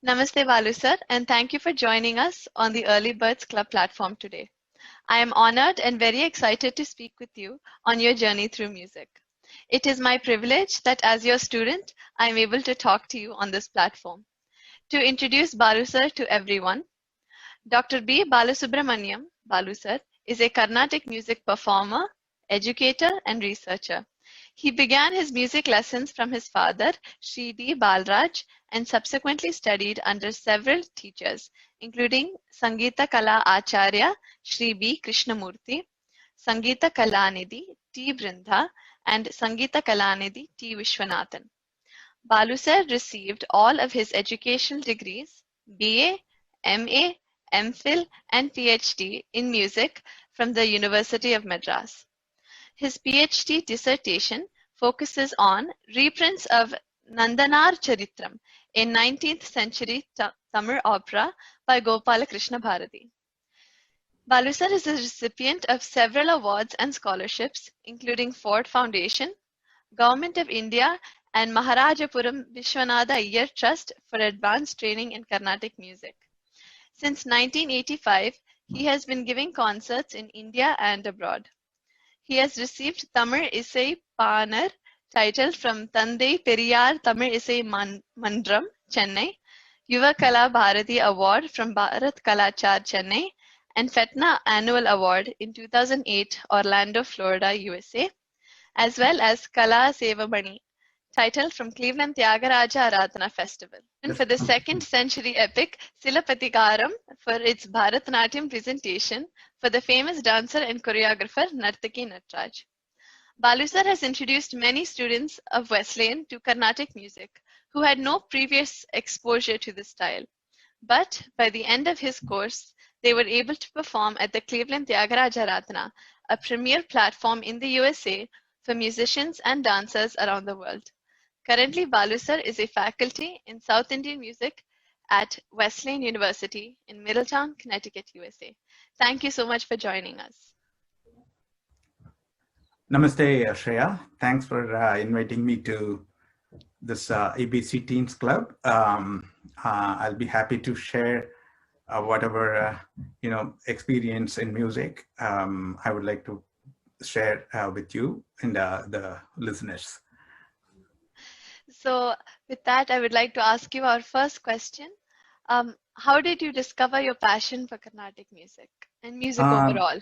Namaste, Balu sir, and thank you for joining us on the Early Birds Club platform today. I am honored and very excited to speak with you on your journey through music. It is my privilege that as your student, I am able to talk to you on this platform. To introduce Balu sir to everyone, Dr. B. Balasubrahmaniyan, Balu sir, is a Carnatic music performer, educator, and researcher. He began his music lessons from his father, Sri D. Balraj, and subsequently studied under several teachers, including Sangeeta Kala Acharya, Sri B. Krishnamurthy, Sangeeta Kalanidhi, T. Brinda, and Sangeeta Kalanidhi, T. Vishwanathan. Balu sir received all of his educational degrees, BA, MA, MPhil, and PhD in music from the University of Madras. His PhD dissertation focuses on reprints of Nandanar Charitram, a 19th century Tamil opera by Gopala Krishna Bharati. Balu sir is a recipient of several awards and scholarships, including Ford Foundation, Government of India, and Maharajapuram Vishwanatha Iyer Trust for Advanced Training in Carnatic Music. Since 1985, he has been giving concerts in India and abroad. He has received Tamil Isai Panar title from Thandai Periyar Tamil Isai Mandram, Chennai, Yuva Kala Bharati Award from Bharat Kalachar, Chennai, and Fetna Annual Award in 2008, Orlando, Florida, USA, as well as Kala Sevamani title from Cleveland Tyagaraja Aradhana Festival. And for the 2nd century epic Silapatikaram for its Bharatanatyam presentation for the famous dancer and choreographer Nartaki Natraj. Balu sir has introduced many students of Wesleyan to Carnatic music who had no previous exposure to the style. But by the end of his course, they were able to perform at the Cleveland Tyagaraja Aradhana, a premier platform in the USA for musicians and dancers around the world. Currently, Balu sir is a faculty in South Indian music at Wesleyan University in Middletown, Connecticut, USA. Thank you so much for joining us. Namaste, Shreya. Thanks for inviting me to this ABC Teens Club. I'll be happy to share whatever experience in music I would like to share with you and the listeners. So with that, I would like to ask you our first question. How did you discover your passion for Carnatic music and music overall?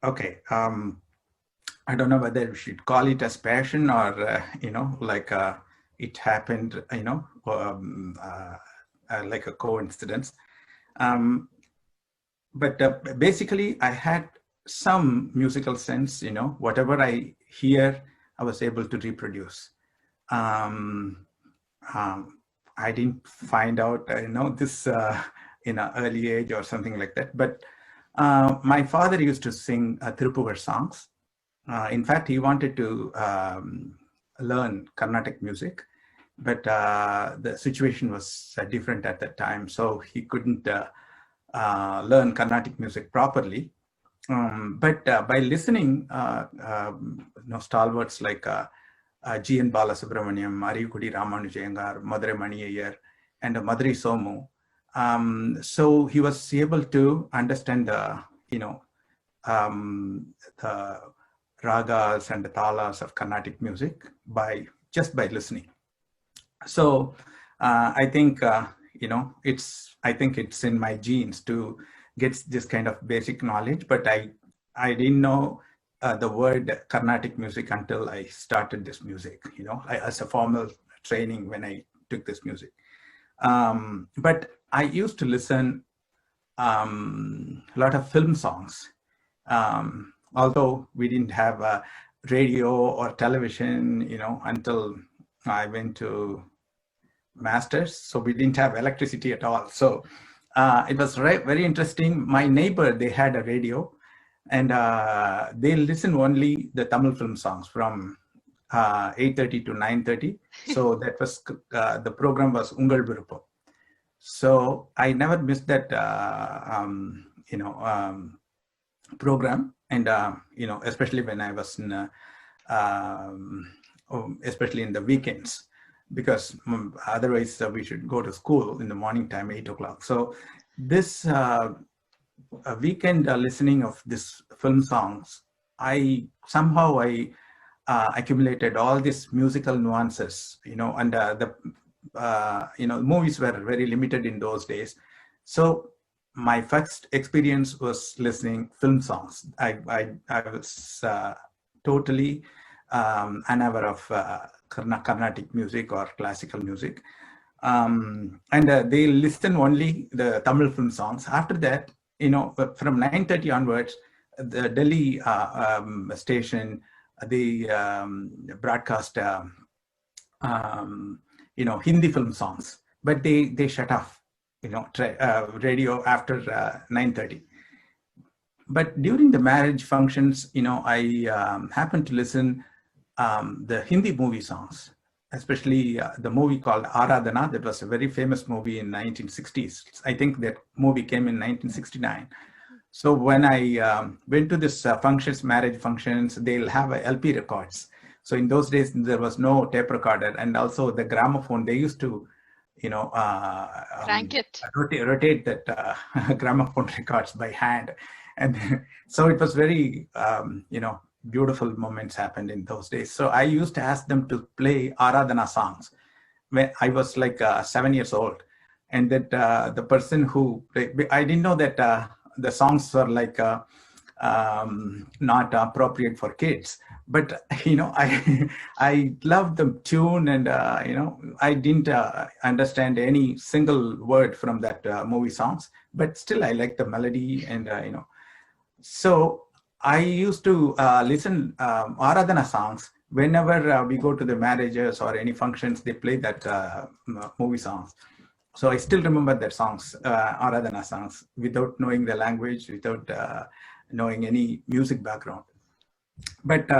Okay. I don't know whether we should call it as passion or, it happened, like a coincidence. But basically, I had some musical sense, whatever I hear, I was able to reproduce. I didn't find out, this in an early age or something like that. But my father used to sing Thirupugar songs. In fact, he wanted to learn Carnatic music, but the situation was different at that time, so he couldn't learn Carnatic music properly. But by listening, stalwarts like G.N. Balasubrahmaniyan, Mariyukudi Ramanujayangar, Madurai Mani Iyer, and Madurai Somu. So he was able to understand the ragas and the talas of Carnatic music just by listening. So I think it's in my genes to get this kind of basic knowledge, but I didn't know the word Carnatic music until I started this music, as a formal training when I took this music. But I used to listen a lot of film songs. Although we didn't have a radio or television, until I went to masters, so we didn't have electricity at all. So it was very interesting. My neighbor, they had a radio, and they listen only the Tamil film songs from 8:30 to 9:30. So that was the program was Ungal Viruppam. So I never missed that program, and especially when I was in especially in the weekends. because otherwise we should go to school in the morning time, 8 o'clock. So this weekend listening of this film songs, I somehow accumulated all these musical nuances, and movies were very limited in those days. So my first experience was listening film songs. I was totally unaware of Carnatic music or classical music. And they listen only the Tamil film songs. After that, from 9:30 onwards, the Delhi station, they broadcast, Hindi film songs, but they shut off, radio after 9:30. But during the marriage functions, I happened to listen the Hindi movie songs, especially the movie called Aradhana. That was a very famous movie in 1960s. I think that movie came in 1969. So when I went to this functions, marriage functions, they'll have LP records. So in those days, there was no tape recorder, and also the gramophone, they used to, crank it. rotate that gramophone records by hand. And so it was very, beautiful moments happened in those days. So I used to ask them to play Aradhana songs when I was like 7 years old. And that the person who, I didn't know that the songs were like not appropriate for kids. But, I loved the tune, and, I didn't understand any single word from that movie songs, but still I liked the melody, and, so I used to listen Aradhana songs whenever we go to the marriages or any functions. They play that movie songs. So I still remember that songs, Aradhana songs, without knowing the language, without knowing any music background. But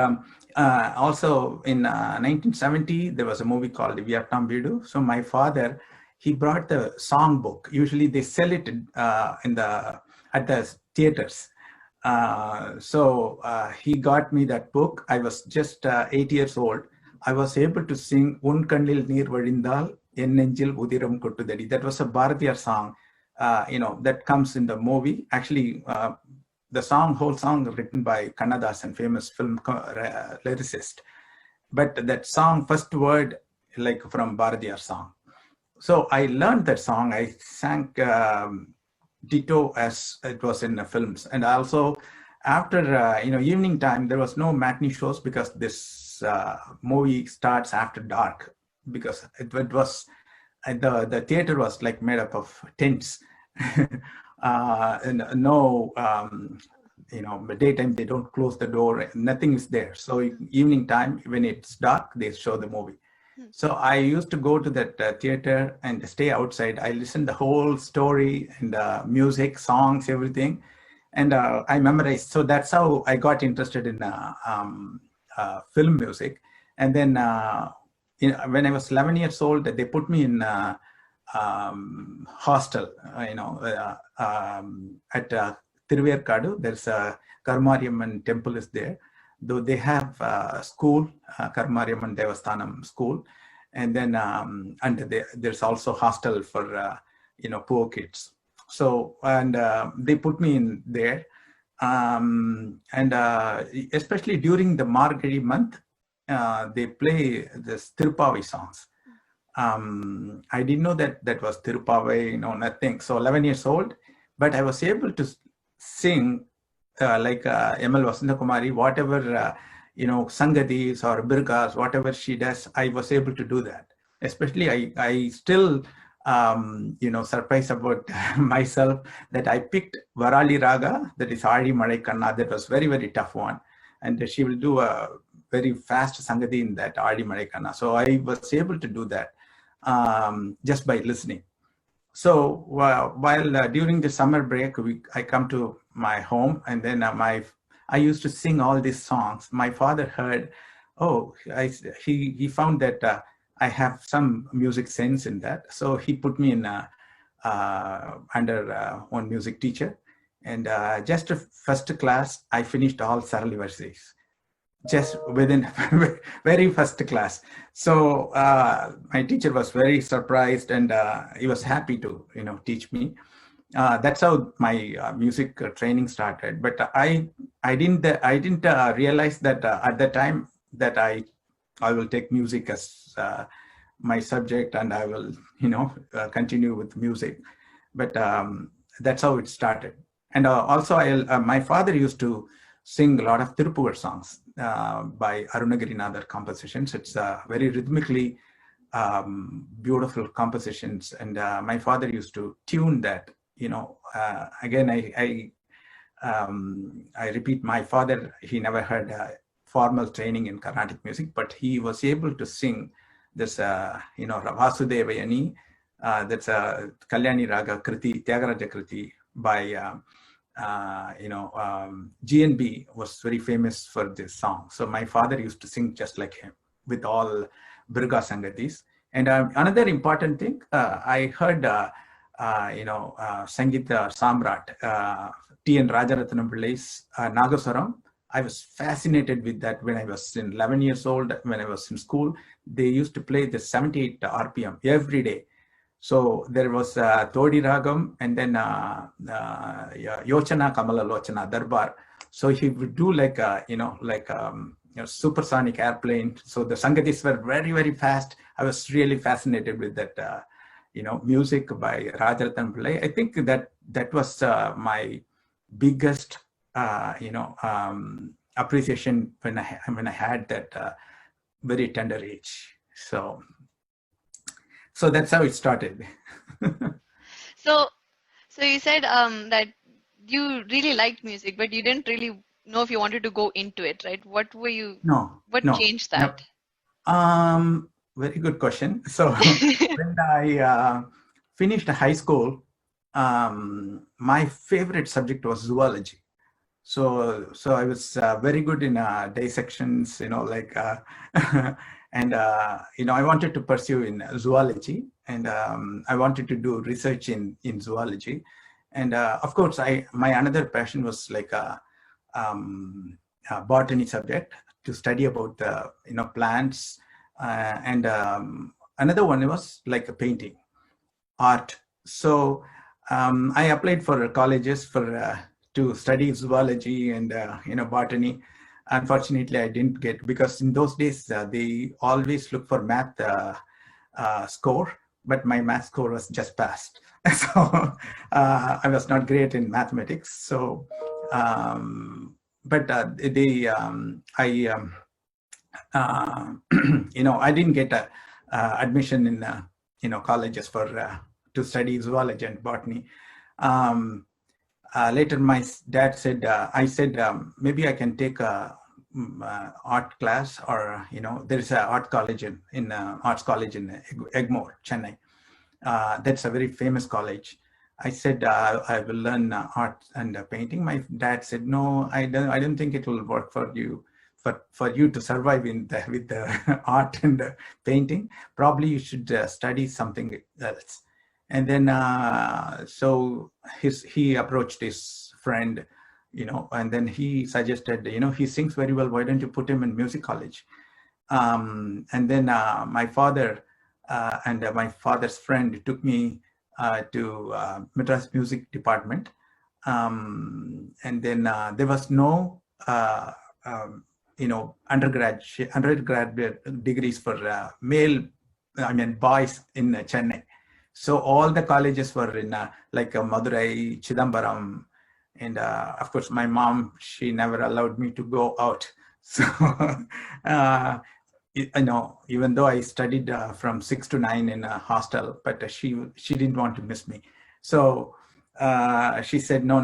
also in 1970, there was a movie called Vietnam Bidu. So my father, he brought the song book. Usually they sell it at the theaters. So he got me that book. I was just 8 years old. I was able to sing Un Kannil Neer Vadindal En Nenjil Udiram Kottudadi. That was a Bharatiyar song, that comes in the movie. Actually, the whole song written by Kannadasan, famous film lyricist. But that song, first word, like from Bharatiyar song. So I learned that song. I sang ditto as it was in the films. And also after, evening time, there was no matinee shows because this movie starts after dark, because it was, the theater was like made up of tents. And no, daytime, they don't close the door, nothing is there. So evening time, when it's dark, they show the movie. So I used to go to that theater and stay outside. I listened the whole story and music, songs, everything. And I memorized. So that's how I got interested in film music. And then when I was 11 years old, they put me in hostel, at Thiruverkadu. There's a Karmariamman temple is there. Though they have school, Karmariamman Devasthanam school, and then there's also hostel for poor kids. So and they put me in there, and especially during the Margazhi month, they play this Tirupavai songs. I didn't know that was Tirupavai, nothing. So 11 years old, but I was able to sing like M.L. Vasanta Kumari, whatever, Sangadis or Birkas, whatever she does, I was able to do that. Especially, I still, surprised about myself that I picked Varali Raga, that is Adi Malai Kanna. That was very, very tough one. And she will do a very fast Sangadi in that Adi Malai Kanna. So I was able to do that just by listening. So while during the summer break, I come to my home, and then I used to sing all these songs. My father heard, he found that I have some music sense in that. So he put me in under one music teacher, and just first class, I finished all Sarali verses. just within very first class. So my teacher was very surprised, and he was happy to teach me. That's how my music training started. But I didn't realize that at the time that I will take music as my subject, and I will continue with music. But that's how it started. And also, my father used to sing a lot of Tirupur songs by Arunagirinadar compositions. It's very rhythmically beautiful compositions, and my father used to tune that. Again, I repeat, my father, he never had formal training in Carnatic music, but he was able to sing this, Vasudevayani, that's a Kalyani Raga Kriti, Tyagaraja Kriti by, GNB was very famous for this song. So my father used to sing just like him with all Birga Sangatis. And another important thing, I heard, Sangita Samrat, T.N. Rajaratnam Pillai's Nagaswaram. I was fascinated with that when I was 11 years old. When I was in school, they used to play the 78 RPM every day. So there was Todi Ragam, and then Yochana Kamala Lochana Darbar. So he would do like supersonic airplane. So the Sangatis were very, very fast. I was really fascinated with that, music by Rajaratnam Pillai. I think that was my biggest, appreciation when I had that very tender age. So that's how it started. So you said that you really liked music, but you didn't really know if you wanted to go into it, right? What changed that? Very good question. So when I finished high school, my favorite subject was zoology. So I was very good in dissections, and I wanted to pursue in zoology, and I wanted to do research in zoology, and of course my another passion was like a botany subject, to study about the plants, and another one was like a painting, art. So I applied for colleges for to study zoology and botany. Unfortunately, I didn't get, because in those days they always look for math score, but my math score was just passed. So I was not great in mathematics. So, but I I didn't get a admission in colleges for to study zoology and botany. Later, my dad said, I said, maybe I can take a art class, or there's an art college in arts college in Egmore, Chennai. That's a very famous college. I said, I will learn art and painting. My dad said, no, I don't think it will work for you. For you to survive with the art and painting, probably you should study something else. And then so he approached his friend, and then he suggested, he sings very well, why don't you put him in music college? And then my father and my father's friend took me to Madras Music Department. And then there was no undergraduate degrees for boys in Chennai. So all the colleges were in like Madurai, Chidambaram, and of course my mom, she never allowed me to go out. So even though I studied from 6 to 9 in a hostel, but she didn't want to miss me. So she said, no,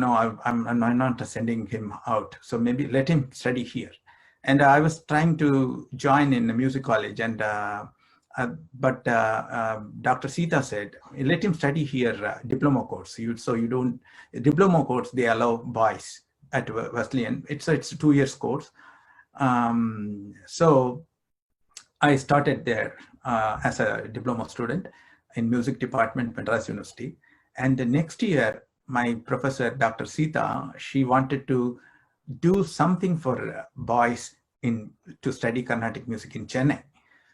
I'm not sending him out. So maybe let him study here. And I was trying to join in a music college, and but Dr. Sita said, let him study here diploma course. Diploma course, they allow boys at Wesleyan. It's a 2 years course. So I started there as a diploma student in music department, Madras University. And the next year, my professor, Dr. Sita, she wanted to do something for boys to study Carnatic music in Chennai.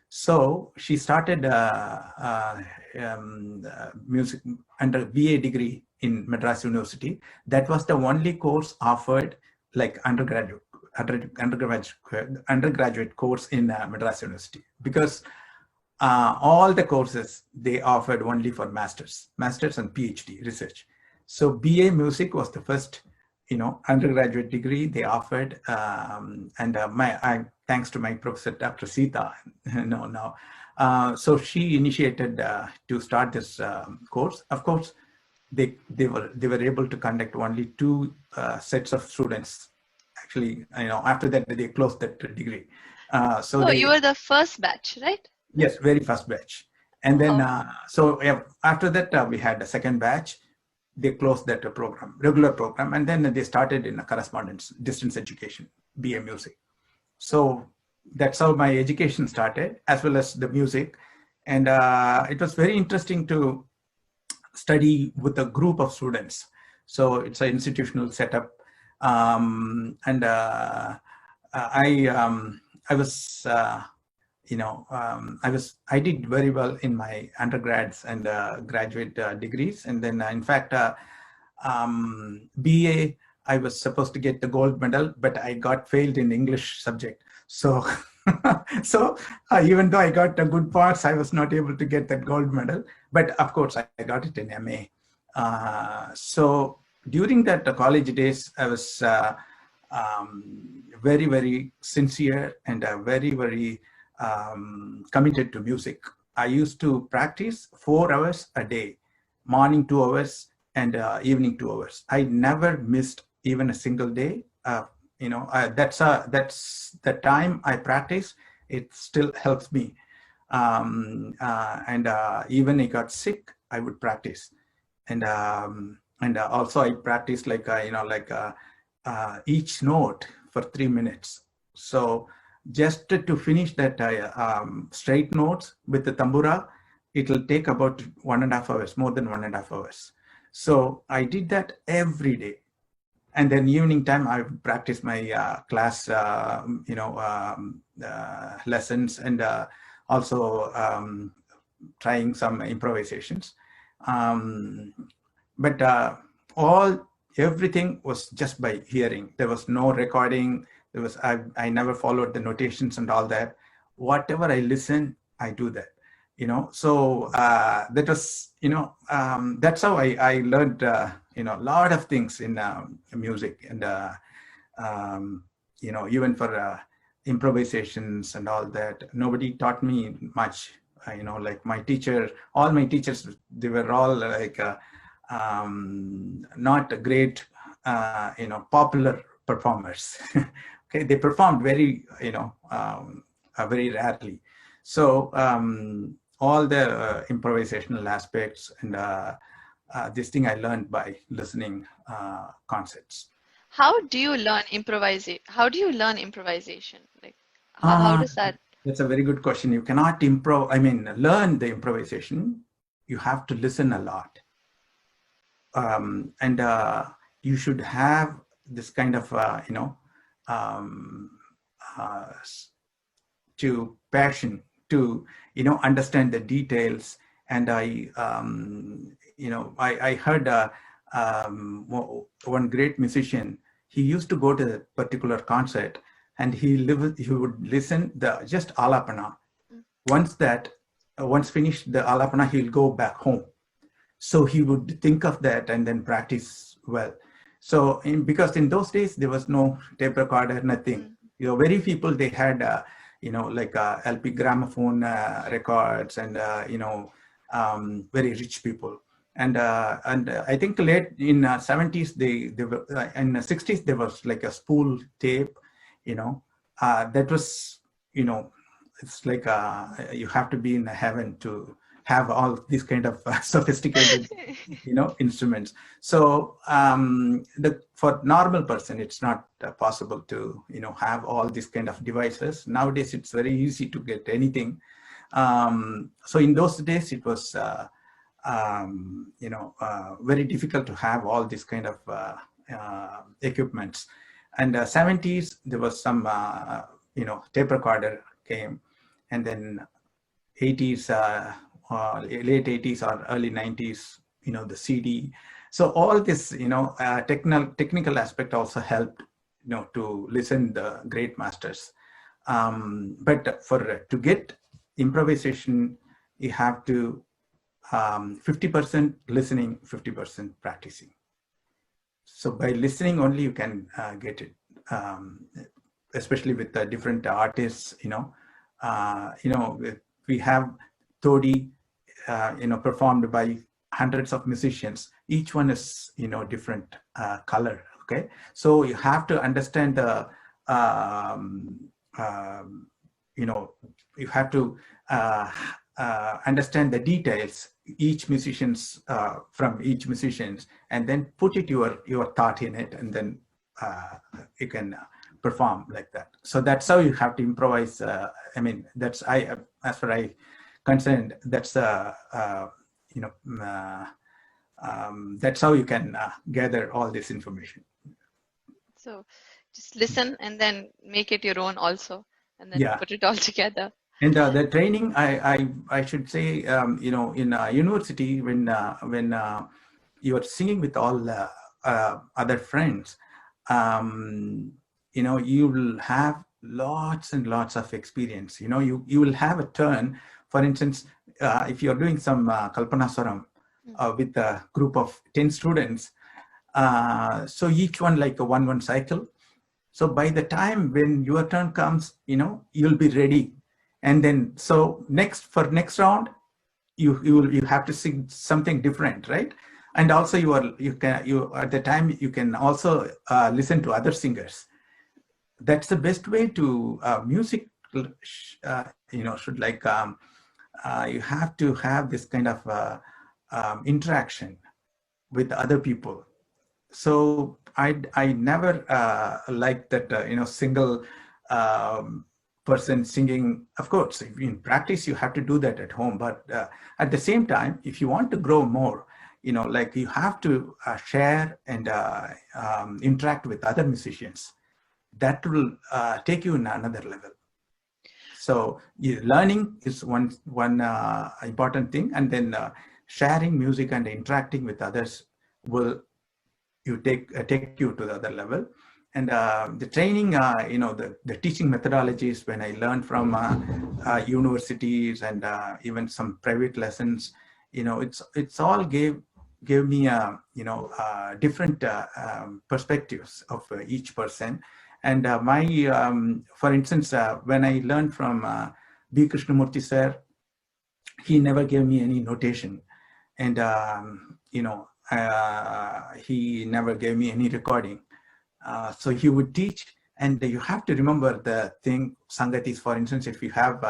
So she started music under BA degree in Madras University. That was the only course offered, like undergraduate course in Madras University, because all the courses they offered only for masters and PhD research. So BA music was the first, undergraduate degree they offered, and thanks to my professor, Dr. Sita, so she initiated to start this course. Of course, they were able to conduct only 2 sets of students. Actually, after that they closed that degree. So you were the first batch, right? Yes, very first batch. And then, after that, we had a second batch. They closed that program, regular program, and then they started in a correspondence, distance education, BA music. So that's how my education started, as well as the music. And it was very interesting to study with a group of students. So it's an institutional setup. And I was, I did very well in my undergrads and graduate degrees. And then in fact, BA, I was supposed to get the gold medal, but I got failed in English subject. So, even though I got the good parts, I was not able to get that gold medal. But of course, I got it in MA. So during that college days, I was very, very sincere and very, very committed to music. I used to practice 4 hours a day, morning 2 hours and evening 2 hours. I never missed even a single day. That's the time I practice. It still helps me. And even I got sick, I would practice. And also I practice each note for 3 minutes. So just to finish that straight notes with the tambura, it will take about 1.5 hours, more than 1.5 hours. So I did that every day. And then evening time, I would practice my class, lessons, and also trying some improvisations. But everything was just by hearing. There was no recording. I never followed the notations and all that. Whatever I listen, I do that. So that was, that's how I learned, a lot of things in music, and even for improvisations and all that. Nobody taught me much. Like all my teachers, they were all like not great, popular performers. Okay, they performed very, very rarely. So all the improvisational aspects and this thing I learned by listening concerts. How do you learn improvisation? Like, how does that? That's a very good question. You cannot learn the improvisation. You have to listen a lot. And you should have this kind of, to passion to, understand the details. And I heard one great musician. He used to go to a particular concert, and he would listen just alapana. Once finished the alapana, he'll go back home. So he would think of that and then practice well. So because in those days there was no tape recorder, nothing. Very people, they had LP gramophone records, and very rich people. And I think late in 70s, they were, in the 60s, there was like a spool tape, that was, it's like you have to be in heaven to have all these kind of sophisticated, instruments. So for normal person, it's not possible to, have all these kind of devices. Nowadays, it's very easy to get anything. So in those days, it was, very difficult to have all these kind of equipments. And 70s, there was some tape recorder came, and then 80s, late 80s or early 90s, the CD. So all this, technical aspect also helped, to listen the great masters. But to get improvisation, you have to 50% listening, 50% practicing. So by listening only you can get it, especially with the different artists. We have Todi, performed by hundreds of musicians. Each one is different color. Okay, so you have to understand the you have to understand the details, each musicians, from each musicians, and then put it your thought in it, and then you can perform like that. So that's how you have to improvise. That's as far I concerned, that's that's how you can gather all this information. So just listen and then make it your own also, and then put it all together. And the training, I should say, in university, when you are singing with all other friends, you will have lots and lots of experience. You will have a turn. For instance, if you're doing some Kalpanaswaram with a group of 10 students, so each one like a one cycle. So by the time when your turn comes, you'll be ready. And then, so next round, you have to sing something different, right? And also you at the time you can also listen to other singers. That's the best way to music. Should like you have to have this kind of interaction with other people. So I never liked that single person singing. Of course, in practice you have to do that at home, but at the same time, if you want to grow more, like you have to share and interact with other musicians. That will take you in another level. So learning is one important thing, and then sharing music and interacting with others will take you to the other level. And the training, the teaching methodologies, when I learned from universities and even some private lessons, it's all gave me different perspectives of each person. And for instance, when I learned from B. Krishnamurti sir, he never gave me any notation, and he never gave me any recording. So he would teach, and you have to remember the thing, sangatis. For instance, if you have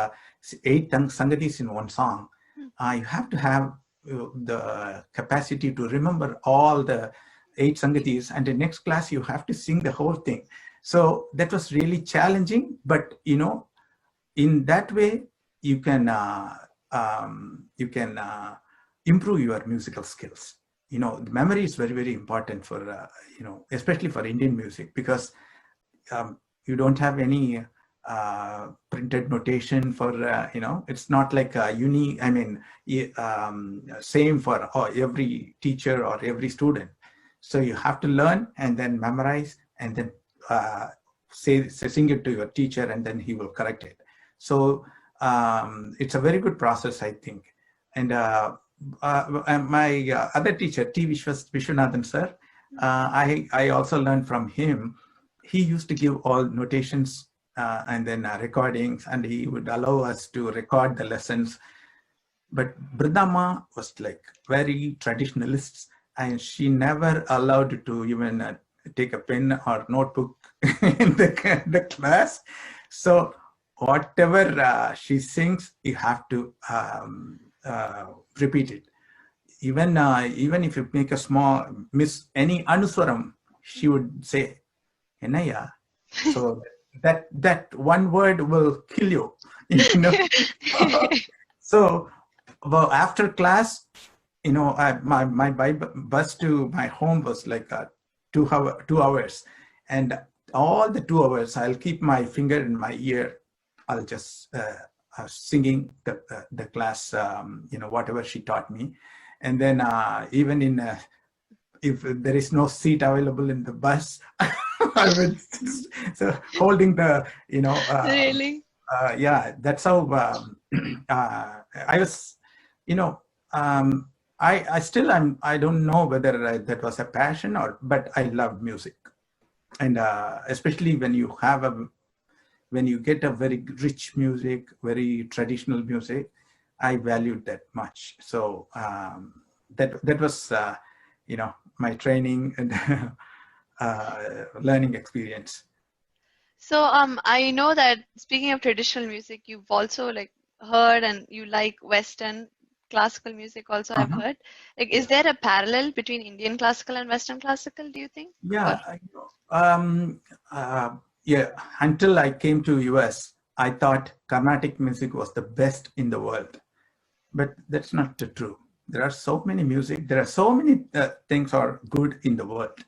8 sangatis in one song, you have to have the capacity to remember all the 8 sangatis, and the next class you have to sing the whole thing. So that was really challenging, but in that way you can improve your musical skills. The memory is very, very important for, especially for Indian music, because you don't have any printed notation for, it's not like same for every teacher or every student. So you have to learn and then memorize and then sing it to your teacher, and then he will correct it. So it's a very good process, I think. And my other teacher, T. Vishwanathan sir, I also learned from him. He used to give all notations and then recordings, and he would allow us to record the lessons. But Bridama was like very traditionalist, and she never allowed to even take a pen or notebook in the class. So whatever she sings, you have to repeat it. Even if you make a small miss any anuswaram, she would say "Enaya." So that one word will kill you. So after class, my bus to my home was like 2 hours, and all the 2 hours, I'll keep my finger in my ear. I'll just singing the class, whatever she taught me. And then even in if there is no seat available in the bus, I would so holding the, Really? yeah, that's how I was, you know, I still I don't know whether that was a passion but I loved music. And especially when you get a very rich music, very traditional music, I valued that much. So that was, my training and learning experience. So I know that speaking of traditional music, you've also like heard and you like Western classical music also, I've Uh-huh. heard. Like, is Yeah. there a parallel between Indian classical and Western classical, do you think? Or Yeah, yeah. Until I came to US, I thought Carnatic music was the best in the world, but that's not true. There are so many music. There are so many things are good in the world.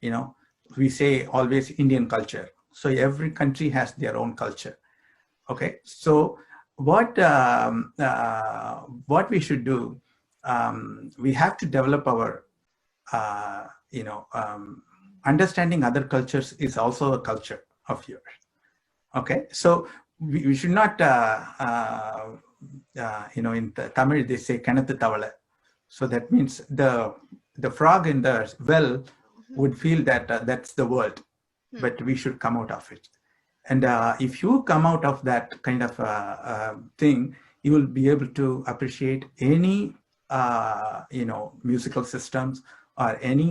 You know, we say always Indian culture. So every country has their own culture. Okay, so what we should do, we have to develop our uh, you know understanding other cultures is also a culture of yours. Okay, so we should not in Tamil they say kanathu tavala. So that means the frog in the well Mhm. would feel that that's the world, Hmm. but we should come out of it. And if you come out of that kind of thing, you will be able to appreciate any musical systems or any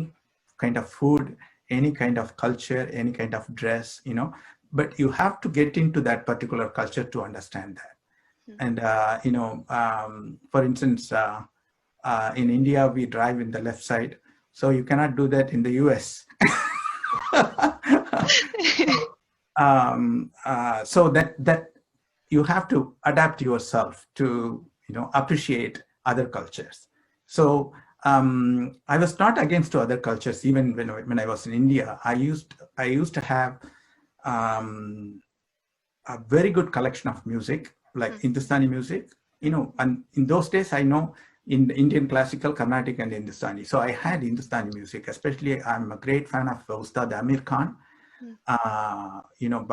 kind of food, any kind of culture, any kind of dress, but you have to get into that particular culture to understand that. Hmm. And for instance, in India we drive in the left side, so you cannot do that in the US. So that you have to adapt yourself to appreciate other cultures. So I was not against to other cultures. Even when I was in India, I used to have a very good collection of music, like Hmm. Hindustani music. And in those days, I know in the Indian classical, Carnatic, and Hindustani. So I had Hindustani music. Especially, I'm a great fan of Ustad Amir Khan. Hmm.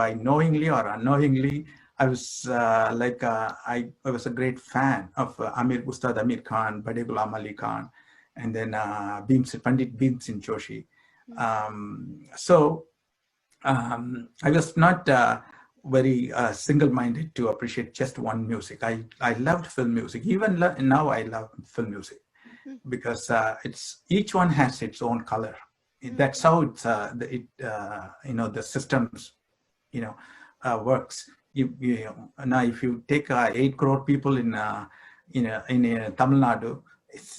By knowingly or unknowingly, I was I was a great fan of Ustad Amir Khan, Bade Ghulam Ali Khan, and then Pandit Bhim Singh Joshi. Hmm. I was not very single-minded to appreciate just one music. I loved film music. Even now, I love film music Hmm. because it's each one has its own color. Hmm. That's how the systems works. Now if you take 8 crore people in Tamil Nadu,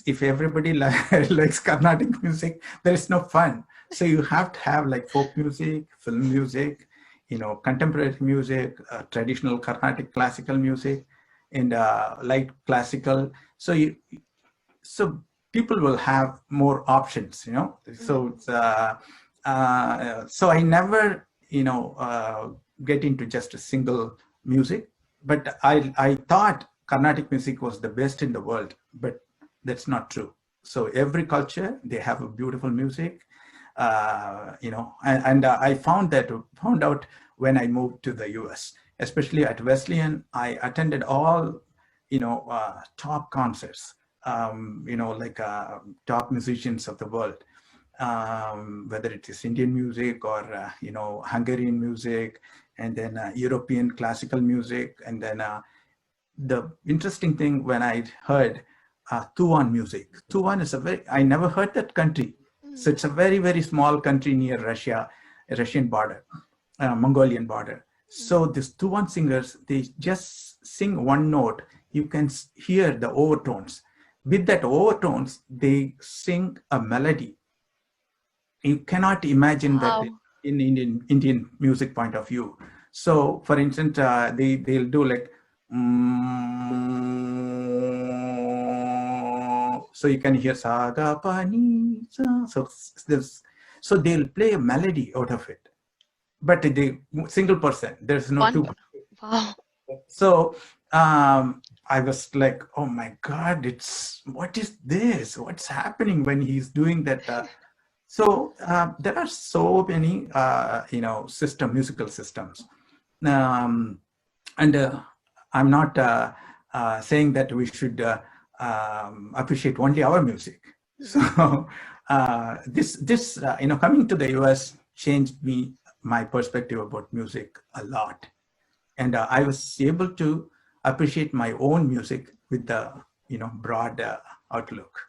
if everybody likes Carnatic music, there is no fun. So you have to have like folk music, film music, contemporary music, traditional Carnatic classical music, and light classical. So people will have more options, Hmm. so I never get into just a single music, but I thought Carnatic music was the best in the world, but that's not true. So every culture, they have a beautiful music, and I found out when I moved to the US, especially at Wesleyan. I attended all top concerts, like top musicians of the world, whether it is Indian music or, Hungarian music, and then European classical music. And then the interesting thing when I heard Tuvan music, Tuvan is I never heard that country. Hmm. So it's a very, very small country near Russia, Russian border, Mongolian border. Hmm. So these Tuvan singers, they just sing one note. You can hear the overtones. With that overtones, they sing a melody. You cannot imagine that Wow. in Indian music point of view. So, for instance, they'll do like, so you can hear saga pani. So they'll play a melody out of it. but the single person, there's no two. Wow. So I was like, oh my God, what is this? What's happening when he's doing that? So there are so many, musical systems. And I'm not saying that we should appreciate only our music. So this coming to the US changed my perspective about music a lot. And I was able to appreciate my own music with the broad outlook.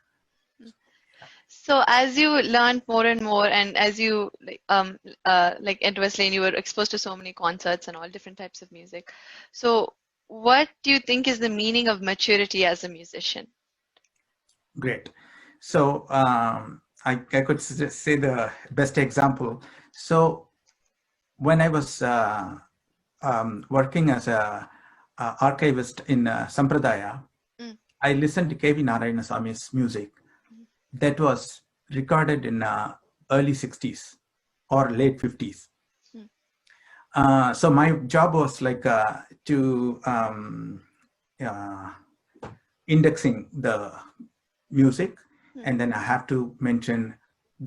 So as you learned more and more, and as you like at Wesleyan, you were exposed to so many concerts and all different types of music. So what do you think is the meaning of maturity as a musician? Great. So I could say the best example. So when I was working as a archivist in Sampradaya, I listened to K.V. Narayanaswamy's music that was recorded in early 60s or late 50s. So my job was like to indexing the music, and then I have to mention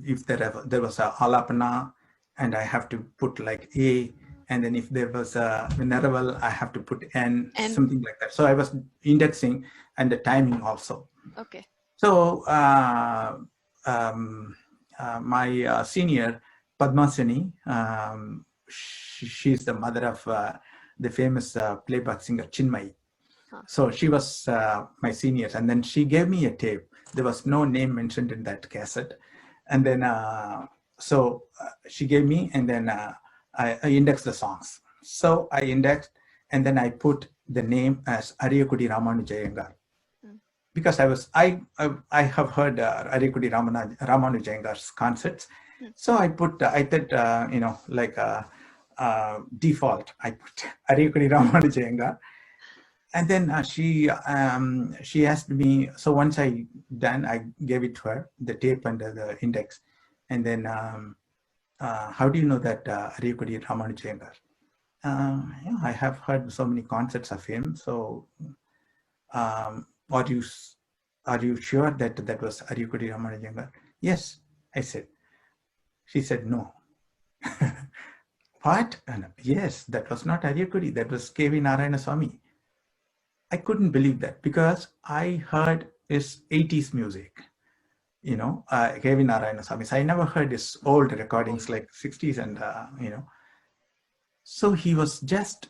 if there was a alapana, and I have to put like A, and then if there was a Neraval, I have to put N, something like that. So I was indexing and the timing also. Okay. So my senior, Padmasini, she's the mother of the famous playback singer Chinmay. So she was my senior, and then she gave me a tape. There was no name mentioned in that cassette. And then, she gave me, and then I indexed the songs. So I indexed, and then I put the name as Ariyakudi Ramanujayangar. Because I have heard Ariyakudi Ramanujayangar's concerts. So I thought, default, I put Ariyakudi Ramanujayangar. And then she asked me, so once I gave it to her, the tape and the index. And then, how do you know that Ariyakudi Ramanujayangar? I have heard so many concerts of him. So are you sure that was Ariyakudi Ramanujayangar? Yes, I said. She said, no. What? Yes, that was not Ariyakudi. That was K.V. Narayanaswamy. I couldn't believe that because I heard his 80s music, K.V. Narayanaswamy. So I never heard his old recordings like 60s and, So he was just,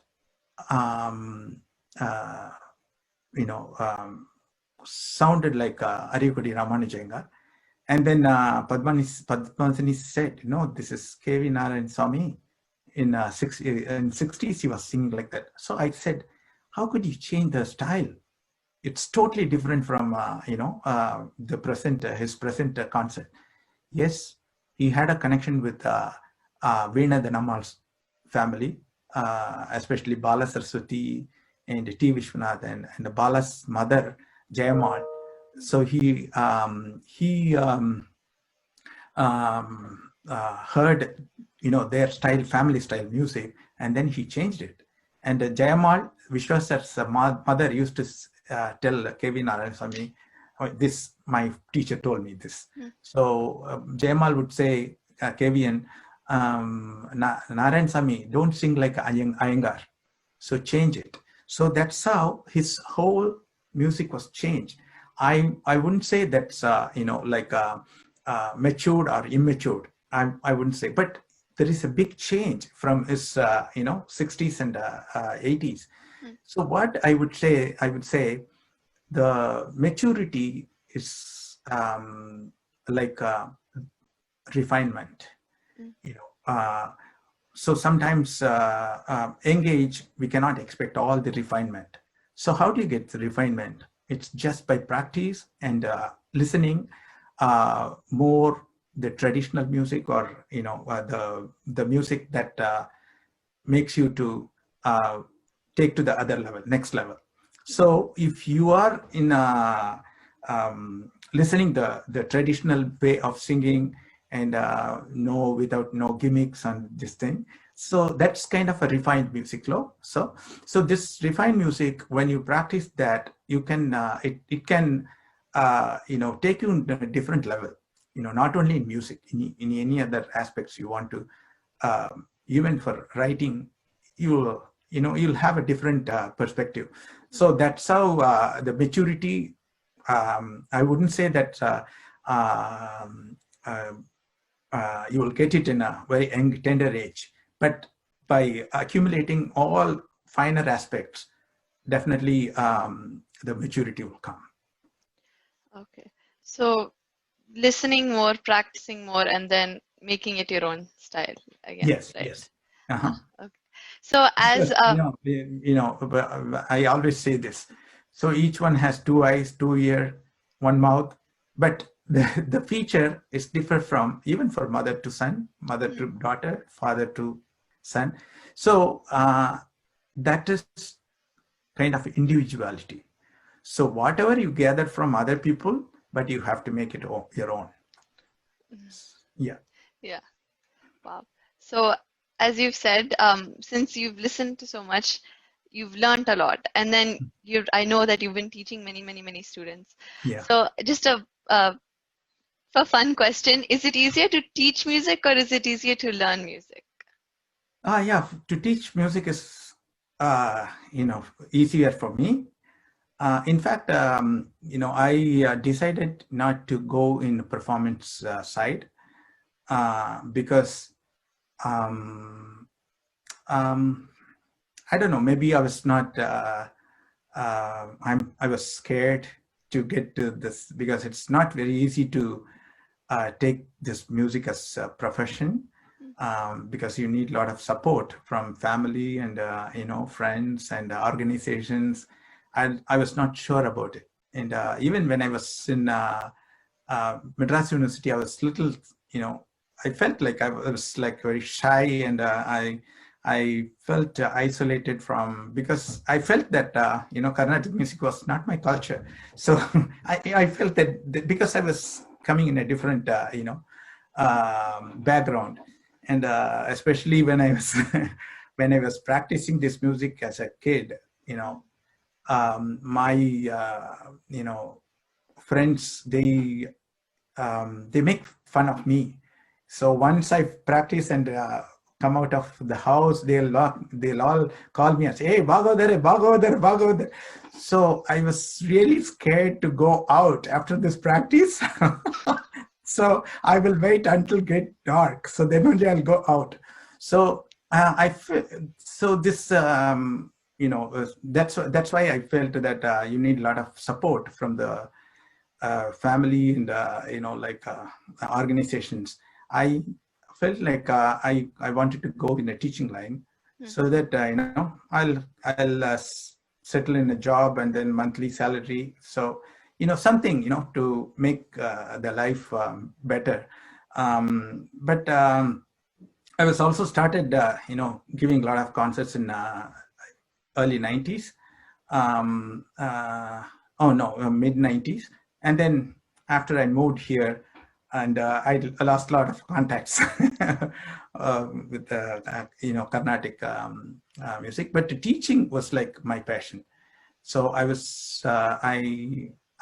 sounded like Ariyakudi Ramanujayangar. And then Padmasini said, no, this is K.V. Narayanaswamy. In 60s, he was singing like that. So I said, how could you change the style? It's totally different from, the present, his present concert. Yes, he had a connection with Veena Dhanammal's family, especially Balasaraswati and T. Vishwanath and Bala's mother, Jayamal. So he heard, their style, family style music, and then he changed it. And Jayamal, Vishwasar's mother, used to tell K.V. Narayanaswamy, this, my teacher told me this. So Jayamal would say, K.V.N., Narayanaswamy, don't sing like Iyengar. So change it. So that's how his whole music was changed. I wouldn't say that's, matured or immatured. I wouldn't say, but there is a big change from his, 60s and 80s. So what I would say the maturity is refinement. So sometimes young age, we cannot expect all the refinement. So how do you get the refinement? It's just by practice and listening more the traditional music or the music that makes you to take to the other level, next level. So if you are in listening the traditional way of singing and without no gimmicks and this thing, So that's kind of a refined music law. So this refined music, when you practice that, you can it can take you in a different level. Not only in music, in any other aspects you want to. Even for writing, you'll have a different perspective. So that's how the maturity. I wouldn't say that um, uh, you will get it in a very young, tender age, but by accumulating all finer aspects, definitely the maturity will come. Okay. So listening more, practicing more, and then making it your own style again, Yes, right? yes. Uh-huh. Okay. So as I always say this. So each one has two eyes, two ears, one mouth, but the feature is different from even for mother to son, mother to daughter, father to son. So that is kind of individuality. So whatever you gather from other people, but you have to make it your own. Yeah. Yeah. Wow. So as you've said, since you've listened to so much, you've learned a lot, and then I know that you've been teaching many students. Yeah. So just a fun question: is it easier to teach music or is it easier to learn music? Yeah. To teach music is easier for me. In fact, I decided not to go in performance side because I don't know. Maybe I was not. I was scared to get to this because it's not very easy to take this music as a profession. Because you need a lot of support from family and friends and organizations. I was not sure about it, and even when I was in Madras University, I was little, I felt like I was like very shy, and I felt isolated from, because I felt that Carnatic music was not my culture. So I felt that because I was coming in a different background, and especially when I was when I was practicing this music as a kid, my friends, they make fun of me. So once I practice and come out of the house, they'll all call me and say, "Hey, Bhagodare, Bhagodare, Bhagodare." So I was really scared to go out after this practice. So I will wait until get dark. So then only I'll go out. So so this that's why I felt that you need a lot of support from the family and organizations. I felt like I wanted to go in a teaching line, so that I'll settle in a job and then monthly salary. So something to make the life better. But I was also started giving a lot of concerts in early 90s. Mid 90s. And then after I moved here, and I lost a lot of contacts with Carnatic music, but the teaching was like my passion. So I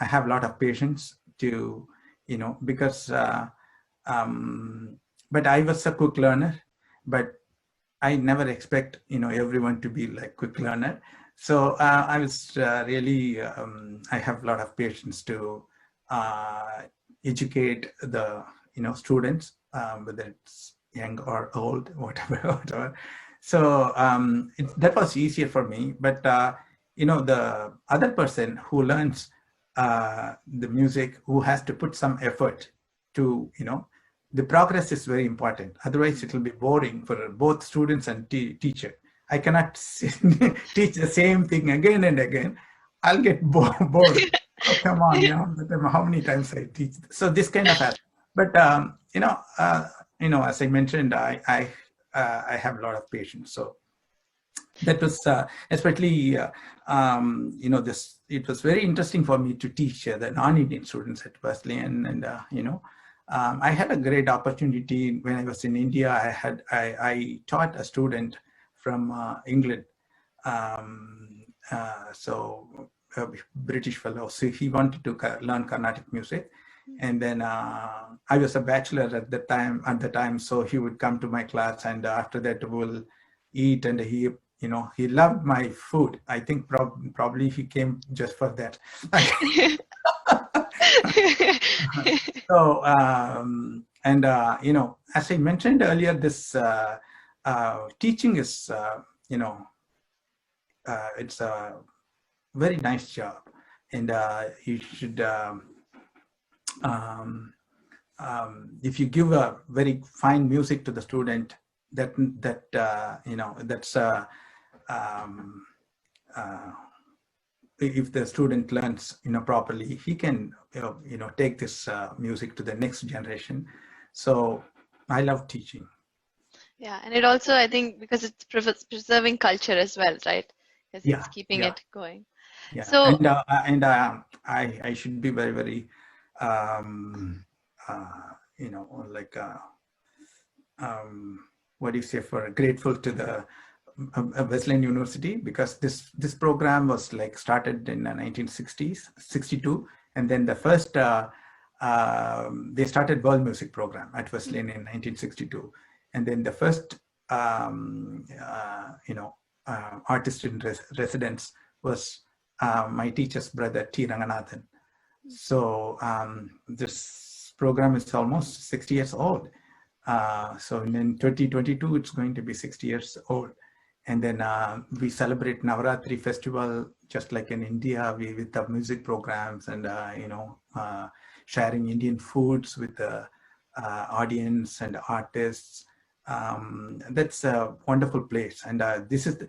have a lot of patience to, because but I was a quick learner, but I never expect everyone to be like quick learner. So I was really I have a lot of patience to educate the students, whether it's young or old, whatever, whatever. So that was easier for me. But the other person who learns the music, who has to put some effort to the progress is very important. Otherwise, it will be boring for both students and teacher. I cannot teach the same thing again and again. I'll get bored. Oh, come on, how many times I teach. So this kind of has. But as I mentioned, I have a lot of patience. So that was especially this. It was very interesting for me to teach the non-Indian students at Wesleyan, and I had a great opportunity when I was in India. I taught a student from England, British fellow. So he wanted to learn Carnatic music, and then I was a bachelor at the time. So he would come to my class, and after that we'll eat, and he loved my food. I think probably he came just for that. So, as I mentioned earlier, this teaching is, it's a very nice job, and you should, if you give a very fine music to the student, if the student learns properly, he can take this music to the next generation. So I love teaching. Yeah, and it also, I think, because it's preserving culture as well, right? Because it's keeping it going. Yeah. So, and I should be very, very what do you say, for grateful to the Wesleyan University, because this program was like started in the 1960s, 62, and then the first they started world music program at Wesleyan in 1962, and then the first artist in residence was my teacher's brother T. Ranganathan. So this program is almost 60 years old. So in 2022, it's going to be 60 years old. And then we celebrate Navaratri festival, just like in India, with the music programs and, sharing Indian foods with the audience and artists. That's a wonderful place. And this is,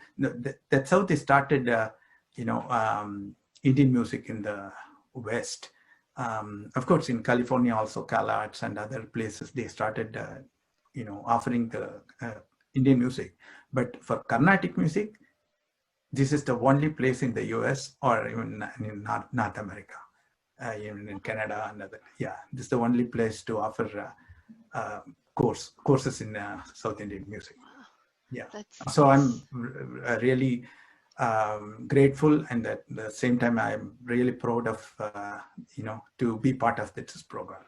that's how they started, Indian music in the West. Of course, in California, also CalArts and other places, they started, offering the Indian music. But for Carnatic music, this is the only place in the US or even in North America, even in Canada and other. Yeah, this is the only place to offer courses in South Indian music. Yeah. So I'm really grateful, and at the same time, I'm really proud of, to be part of this program.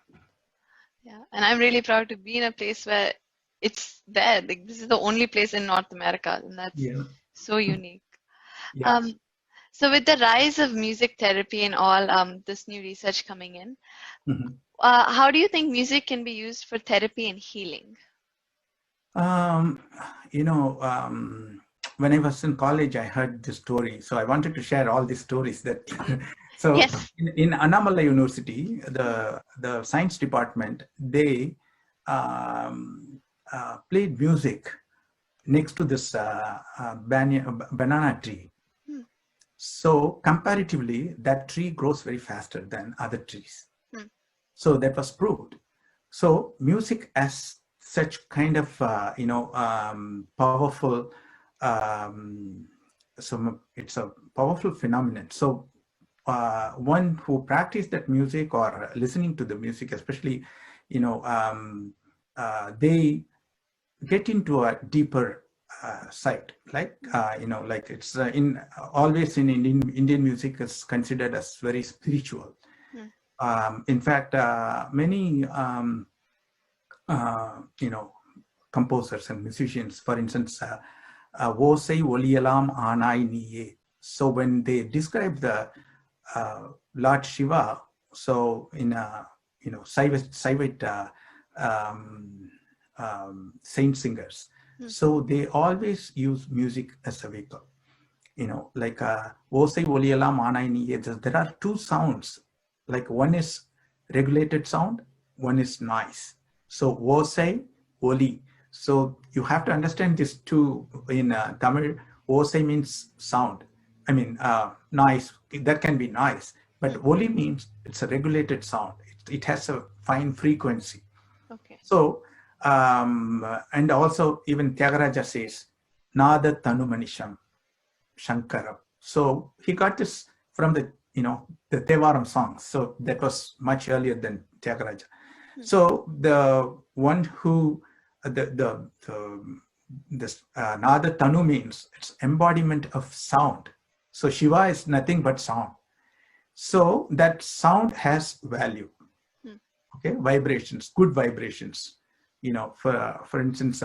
Yeah, and I'm really proud to be in a place where it's there. Like, this is the only place in North America, and that's so unique. Yeah. So with the rise of music therapy and all this new research coming in, how do you think music can be used for therapy and healing? When I was in college, I heard this story. So I wanted to share all these stories that. So yes. in Annamalai University, the science department, they played music next to this banana tree. So comparatively, that tree grows very faster than other trees. So that was proved. So music as such kind of, powerful, so it's a powerful phenomenon. So one who practice that music or listening to the music, especially, they get into a deeper side, like, like it's always in Indian music is considered as very spiritual. In fact, many, composers and musicians, for instance, Vosai Oliyalam Anai Niye. So when they describe the Lord Shiva, so in Saivite saint singers, so they always use music as a vehicle. Like Vosai Oliyalam Anai Niye. There are two sounds. Like one is regulated sound, one is noise. So Vosai, Oli. So you have to understand this too in Tamil. Vosai means sound. I mean, noise, that can be noise. But Oli means it's a regulated sound. It has a fine frequency. Okay. So, and also even Tyagaraja says, Nada Tanumanisham Shankaram. So he got this from the Tevaram songs. So that was much earlier than Tyagaraja. So the one who this Nada Tanu means it's embodiment of sound. So Shiva is nothing but sound. So that sound has value. Okay, vibrations, good vibrations. For instance,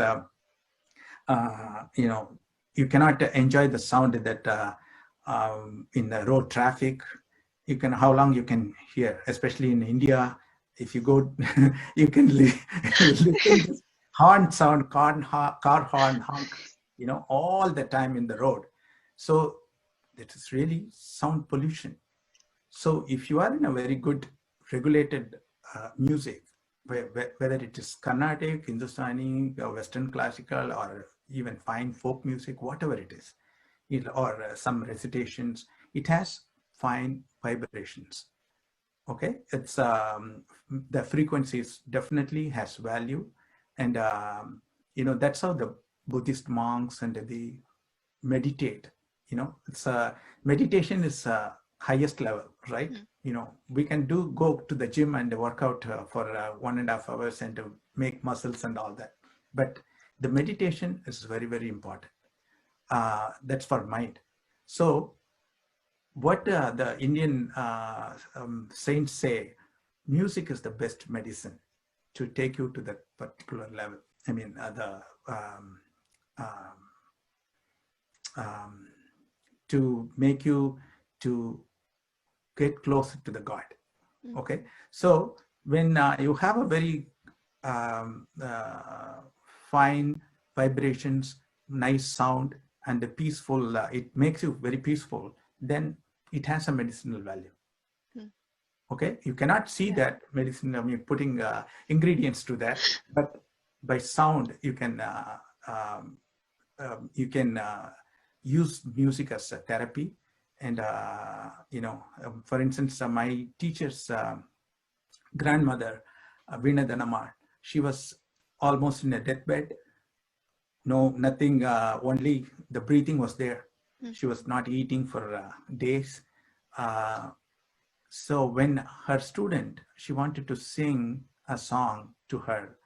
you cannot enjoy the sound that in the road traffic. How long you can hear, especially in India, if you go, you can listen this horn sound, car horn honk, all the time in the road. So it is really sound pollution. So if you are in a very good regulated music, whether it is Carnatic, Hindustani, Western classical, or even fine folk music, whatever it is, or some recitations, it has fine vibrations. Okay, it's the frequencies definitely has value, and that's how the Buddhist monks and the meditate. It's meditation is highest level, right? We can go to the gym and work out for 1.5 hours and to make muscles and all that, but the meditation is very, very important. That's for mind. So what the Indian saints say, music is the best medicine to take you to that particular level. I mean, to make you to get closer to the God. Okay, so when you have a very fine vibrations, nice sound, and the peaceful, it makes you very peaceful, then it has a medicinal value. Okay, you cannot see that medicine, I mean, putting ingredients to that, but by sound, you can use music as a therapy. And, for instance, my teacher's grandmother, Veena Dhanamar, she was almost in a deathbed. No, nothing, only the breathing was there. She was not eating for days. So when her student, she wanted to sing a song to her,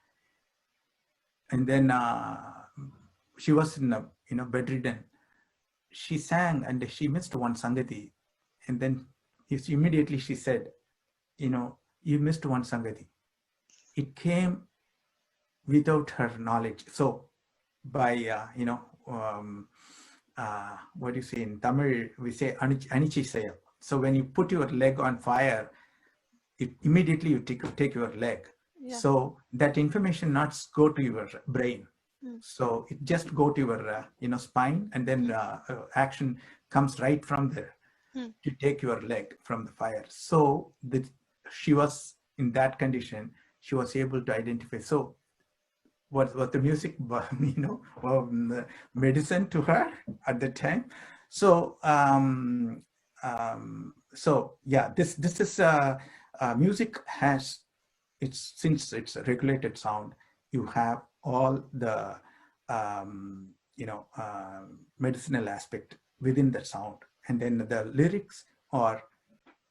and then she was in a bedridden. She sang and she missed one Sangati, and then immediately she said, you missed one Sangati. It came without her knowledge. So by what do you say in Tamil? We say anichi sayal. So when you put your leg on fire, immediately you take your leg. Yeah. So that information not go to your brain. So it just go to your spine, and then action comes right from there to take your leg from the fire. So she was in that condition. She was able to identify. So what the music, medicine to her at the time. So this is music has since it's a regulated sound, you have all the medicinal aspect within the sound, and then the lyrics are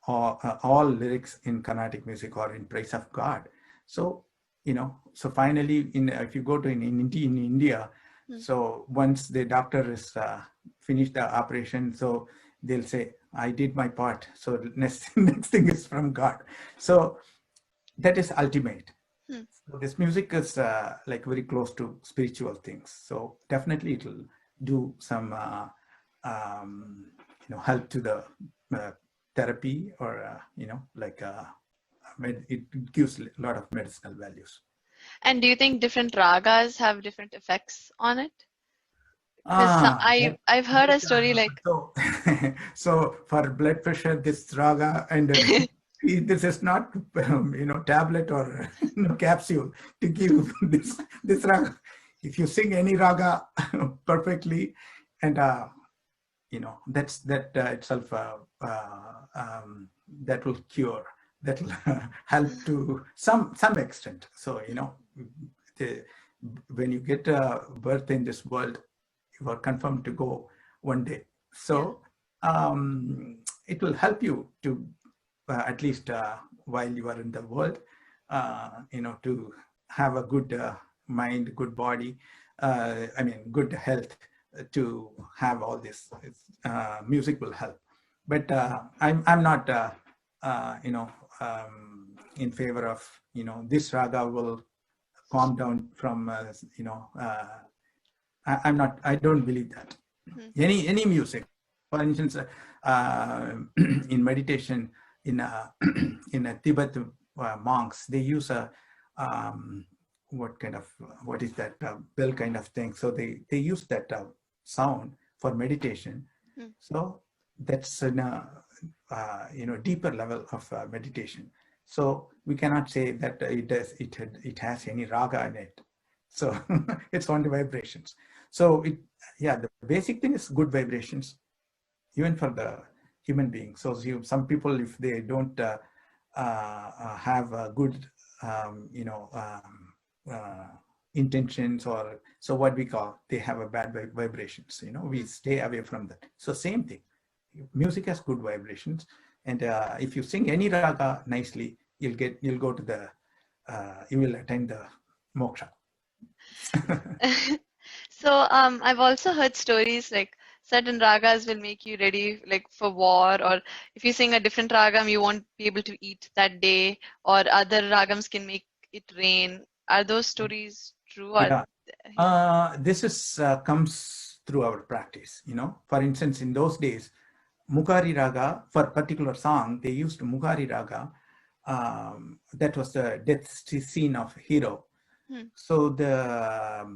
all lyrics in Carnatic music are in praise of God. So so finally, if you go to in India, so once the doctor is finished the operation, so they'll say, I did my part. So next thing is from God. So that is ultimate. So this music is like very close to spiritual things. So definitely it will do some help to the therapy, or it gives a lot of medicinal values. And do you think different ragas have different effects on it? I've heard a story like so for blood pressure, this raga, and this is not tablet or capsule to give this raga. If you sing any raga perfectly, and that's itself that will cure, that will help to some extent. So when you get a birth in this world, you are confirmed to go one day. So it will help you to at least while you are in the world, to have a good mind, good body, good health, to have all this. Music will help. But I'm not, in favor of, this raga will calm down from, I don't believe that. Any music, for instance, in meditation, in in a Tibet, monks, they use a what is that bell kind of thing. So they use that sound for meditation. So that's in a deeper level of meditation. So we cannot say that it has any raga in it. So it's only vibrations. So the basic thing is good vibrations, even for the human being. So some people, if they don't have a good, intentions, or so what we call, they have a bad vibrations. We stay away from that. So same thing, music has good vibrations, and if you sing any raga nicely, you'll go to the, you will attain the moksha. So I've also heard stories like certain ragas will make you ready like for war, or if you sing a different ragam, you won't be able to eat that day, or other ragams can make it rain. Are those stories true? This is comes through our practice. For instance, in those days, Mukari raga, for particular song, they used Mukari raga. That was the death scene of hero. So the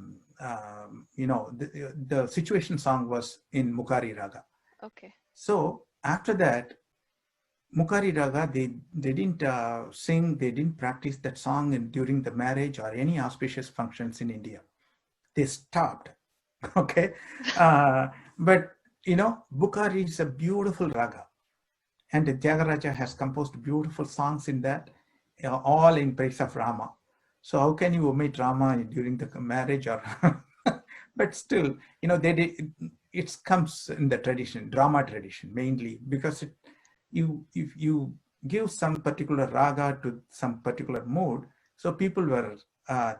the situation song was in Mukari raga. Okay. So after that, Mukari raga, they didn't sing, they didn't practice that song during the marriage or any auspicious functions in India. They stopped. Okay. But Bukhari is a beautiful raga, and Tyagaraja has composed beautiful songs in that, all in praise of Rama. So how can you omit Rama during the marriage? Or but still, it comes in the tradition, drama tradition mainly, because if you give some particular raga to some particular mood, so people were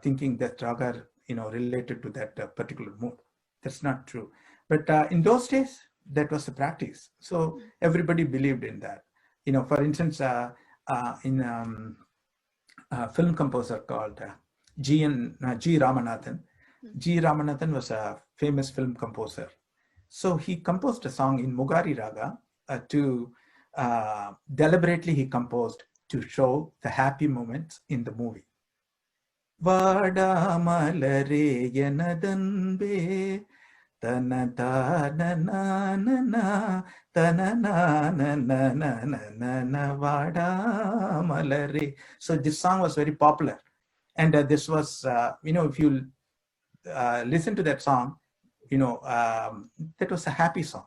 thinking that raga related to that particular mood. That's not true. But in those days, that was the practice. So everybody believed in that. For instance, in a film composer called G. Ramanathan. G. Ramanathan was a famous film composer. So he composed a song in Mugari Raga to deliberately he composed to show the happy moments in the movie. Vada malare yanadanbe tana ta na na na na tana na na na na na na vada malare. So this song was very popular, and this was if you listen to that song, that was a happy song.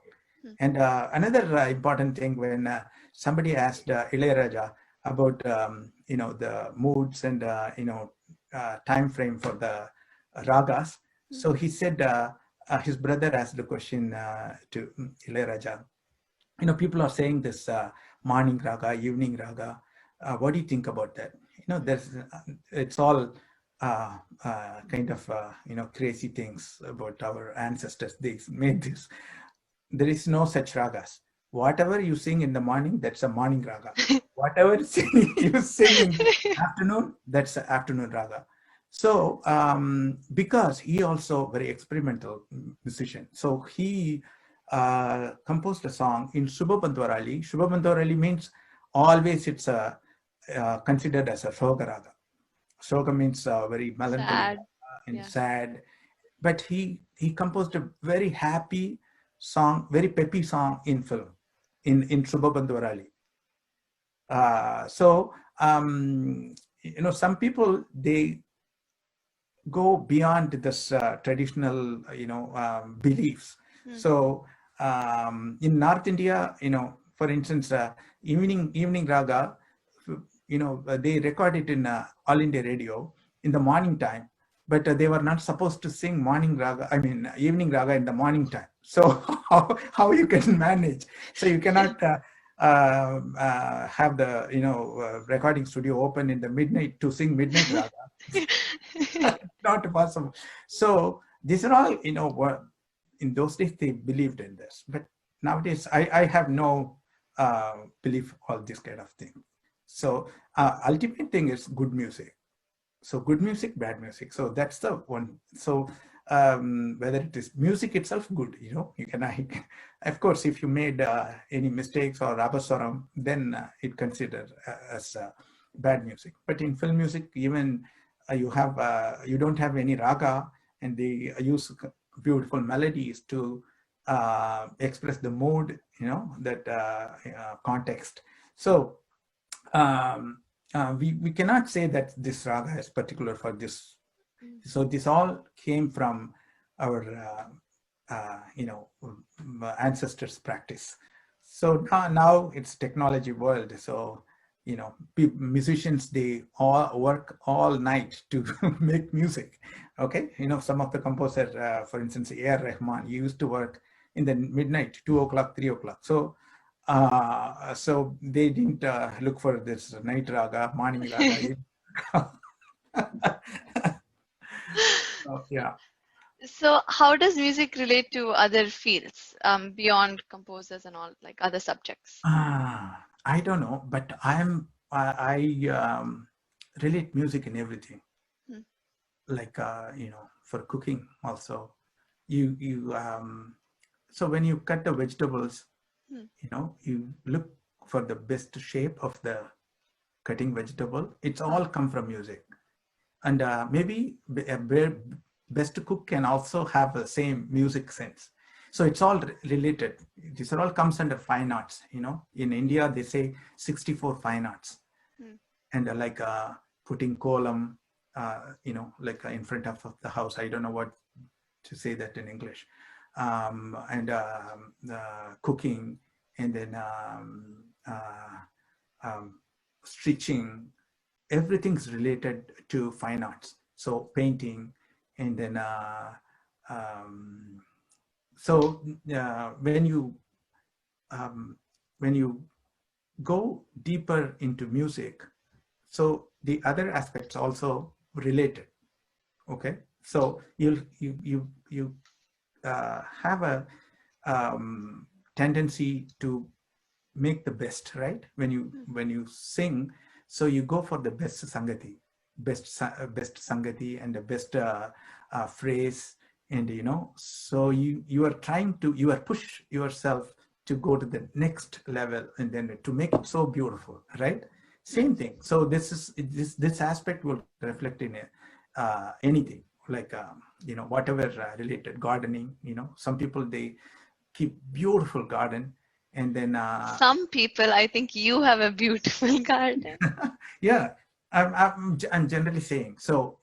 And another important thing, when somebody asked Ilayaraja about the moods and time frame for the ragas, so he said his brother asked the question to Ilayaraja. People are saying this morning raga, evening raga. What do you think about that? It's all kind of crazy things about our ancestors. They made this. There is no such ragas. Whatever you sing in the morning, that's a morning raga. Whatever you sing in the afternoon, that's an afternoon raga. So because he also very experimental musician, so he composed a song in Shubha Bandwarali. Shubha Bandwarali means always it's considered as a shoga raga. Shoga means very melancholy and sad. But he composed a very happy song, very peppy song in film, in Shubha Bandwarali. So some people, they go beyond this traditional beliefs. So in North India, for instance, evening raga, they record it in All India Radio in the morning time, but they were not supposed to sing evening raga in the morning time. So how you can manage? So you cannot have the recording studio open in the midnight to sing midnight raga. Not possible. So these are all, what in those days they believed in this, but nowadays I have no belief all this kind of thing. So ultimate thing is good music. So good music, bad music. So that's the one. So whether it is music itself good, you can, of course, if you made any mistakes or abaswaram, then it considered as bad music. But in film music, even you don't have any raga, and they use beautiful melodies to express the mood, that context. So we cannot say that this raga is particular for this. So this all came from our ancestors' practice. So now it's technology world. So musicians, they all work all night to make music. Okay, some of the composers, for instance, A.R. Rahman, he used to work in the midnight, 2 o'clock, 3 o'clock. So they didn't look for this night raga, morning raga. Yeah. So how does music relate to other fields beyond composers and all, like other subjects? I don't know, but I relate music in everything. Like for cooking also, so when you cut the vegetables, you look for the best shape of the cutting vegetable. It's all come from music. And maybe a best cook can also have the same music sense. So it's all related. These are all comes under fine arts. In India they say 64 fine arts, and like putting kolam, like in front of the house. I don't know what to say that in English. And cooking, and then stitching. Everything's related to fine arts. So painting, and then when you go deeper into music, so the other aspects also related. Okay, so you have a tendency to make the best, right? When you sing, so you go for the best sangati, best sangati, and the best phrase, and so you are push yourself to go to the next level, and then to make it so beautiful, right? Same thing. So this aspect will reflect in anything, like whatever related gardening. Some people, they keep beautiful garden, and then some people, I think you have a beautiful garden. Yeah, I'm generally saying. So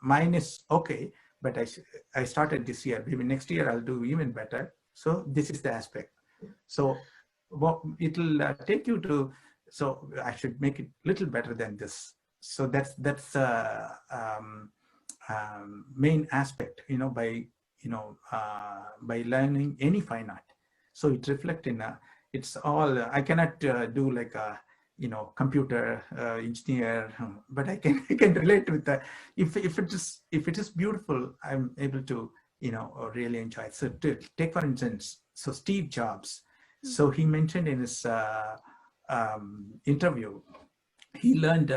mine is okay, but I started this year. Maybe next year I'll do even better. So this is the aspect. So it'll take you to. So I should make it little better than this. So that's main aspect. By learning any fine art. So it reflects in it's all. I cannot do like a computer engineer, but I can relate with that. If it is beautiful, I'm able to really enjoy it. So to take for instance, so Steve Jobs, so he mentioned in his interview, he learned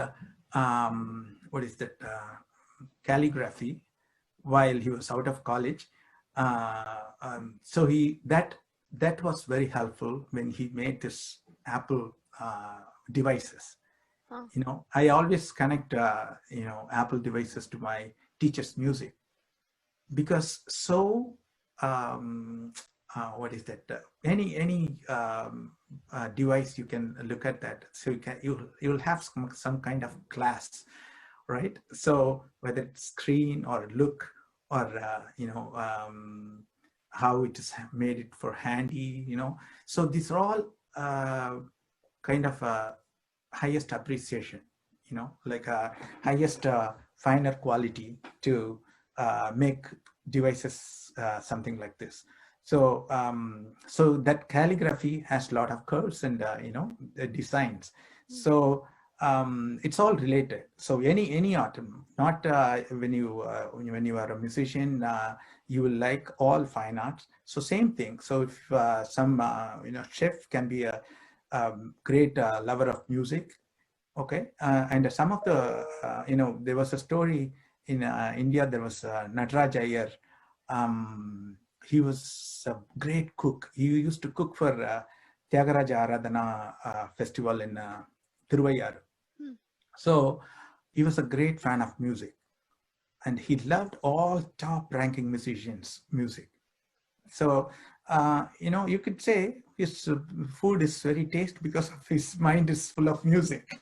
what is that calligraphy while he was out of college. So that was very helpful when he made this Apple devices. I always connect Apple devices to my teacher's music, because so what is that any device you can look at that, so you'll have some kind of class, right? So whether it's screen or look, or how it is made it for handy, so these are all kind of highest appreciation, like a highest finer quality to make devices something like this. So that calligraphy has a lot of curves and designs. So it's all related. So any art, not when you are a musician, you will like all fine arts. So same thing. So if some chef can be a great lover of music, okay, and some of the there was a story in India. There was Nataraj Iyer. He was a great cook. He used to cook for Tyagaraja Aradhana festival in Thiruvayar. So he was a great fan of music, and he loved all top-ranking musicians' music. So you could say his food is very tasty because of his mind is full of music.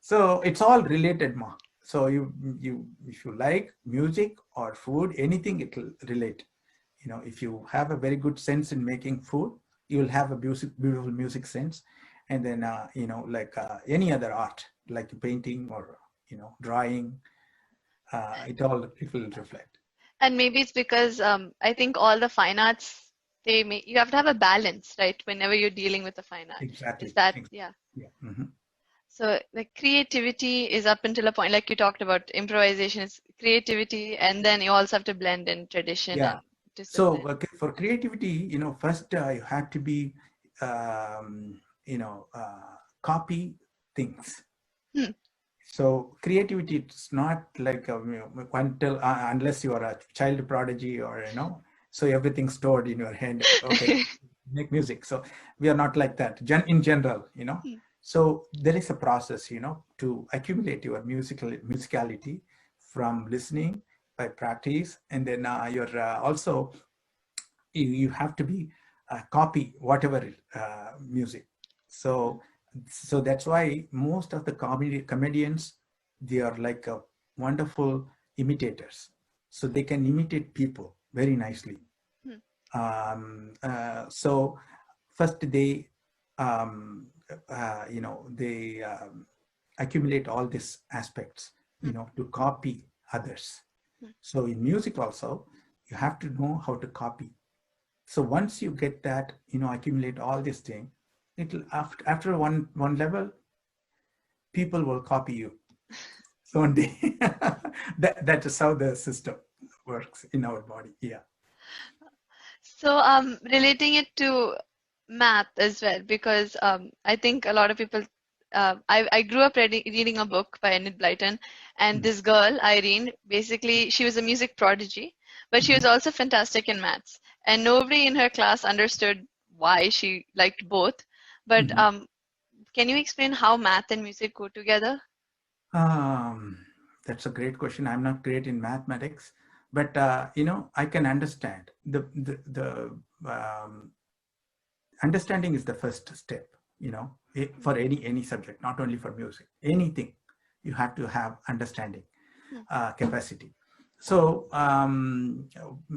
So it's all related, ma. So if you like music or food, anything, it will relate. If you have a very good sense in making food, you will have a beautiful music sense. And then like any other art, like painting or drawing, it will reflect. And maybe it's because I think all the fine arts, you have to have a balance, right? Whenever you're dealing with a fine art. Exactly. Is that, Exactly. yeah. Yeah. Mm-hmm. So the creativity is up until a point, like you talked about, improvisation is creativity, and then you also have to blend in tradition Yeah. and So discipline. for creativity, first you have to be, um, copy things. Hmm. So creativity, it's not like until unless you are a child prodigy or so everything's stored in your head. Okay, make music. So we are not like that. In general, Hmm. So there is a process, to accumulate your musicality from listening by practice, and then you're also you have to be copy whatever music. So that's why most of the comedians, they are like wonderful imitators. So they can imitate people very nicely. Hmm. So first they they accumulate all these aspects, to copy others. Hmm. So in music also, you have to know how to copy. So once you get that, accumulate all these things, it'll after one level, people will copy you. So one day, that is how the system works in our body. Yeah. So relating it to math as well, because I think a lot of people. I grew up reading a book by Enid Blyton, and this girl Irene, basically she was a music prodigy, but she was Mhm. also fantastic in maths, and nobody in her class understood why she liked both. But Mhm. can you explain how math and music go together? Um, that's a great question. I'm not great in mathematics, but I can understand the understanding is the first step. For any subject, not only for music, anything, you have to have understanding Hmm. capacity. So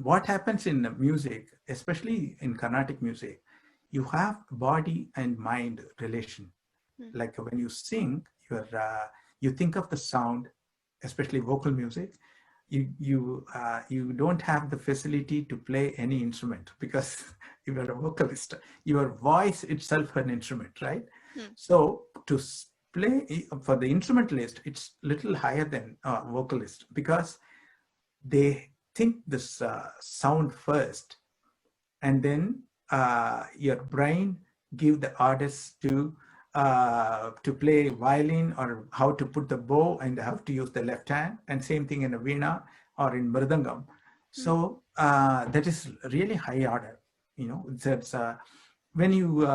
what happens in music, especially in Carnatic music, you have body and mind relation. Hmm. Like when you sing, you think of the sound, especially vocal music. You don't have the facility to play any instrument because you are a vocalist. Your voice itself an instrument, right? Hmm. So to play for the instrumentalist, it's little higher than vocalist because they think this sound first, and then your brain give the artist to play violin or how to put the bow and how to use the left hand, and same thing in a veena or in mridangam. Hmm. So that is really high order. That's when you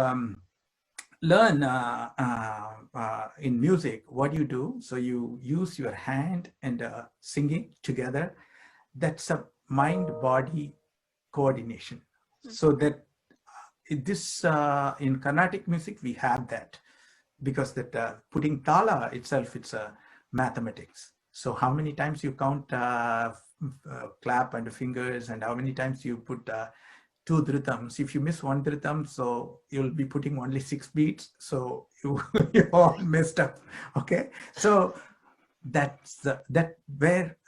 learn in music, what you do, so you use your hand and singing together. That's a mind body coordination. Hmm. So that this in Carnatic music we have that, because that putting tala itself, it's a mathematics. So how many times you count clap and fingers, and how many times you put two dritams. If you miss one dritam, so you'll be putting only 6 beats. So you all messed up. Okay, so that where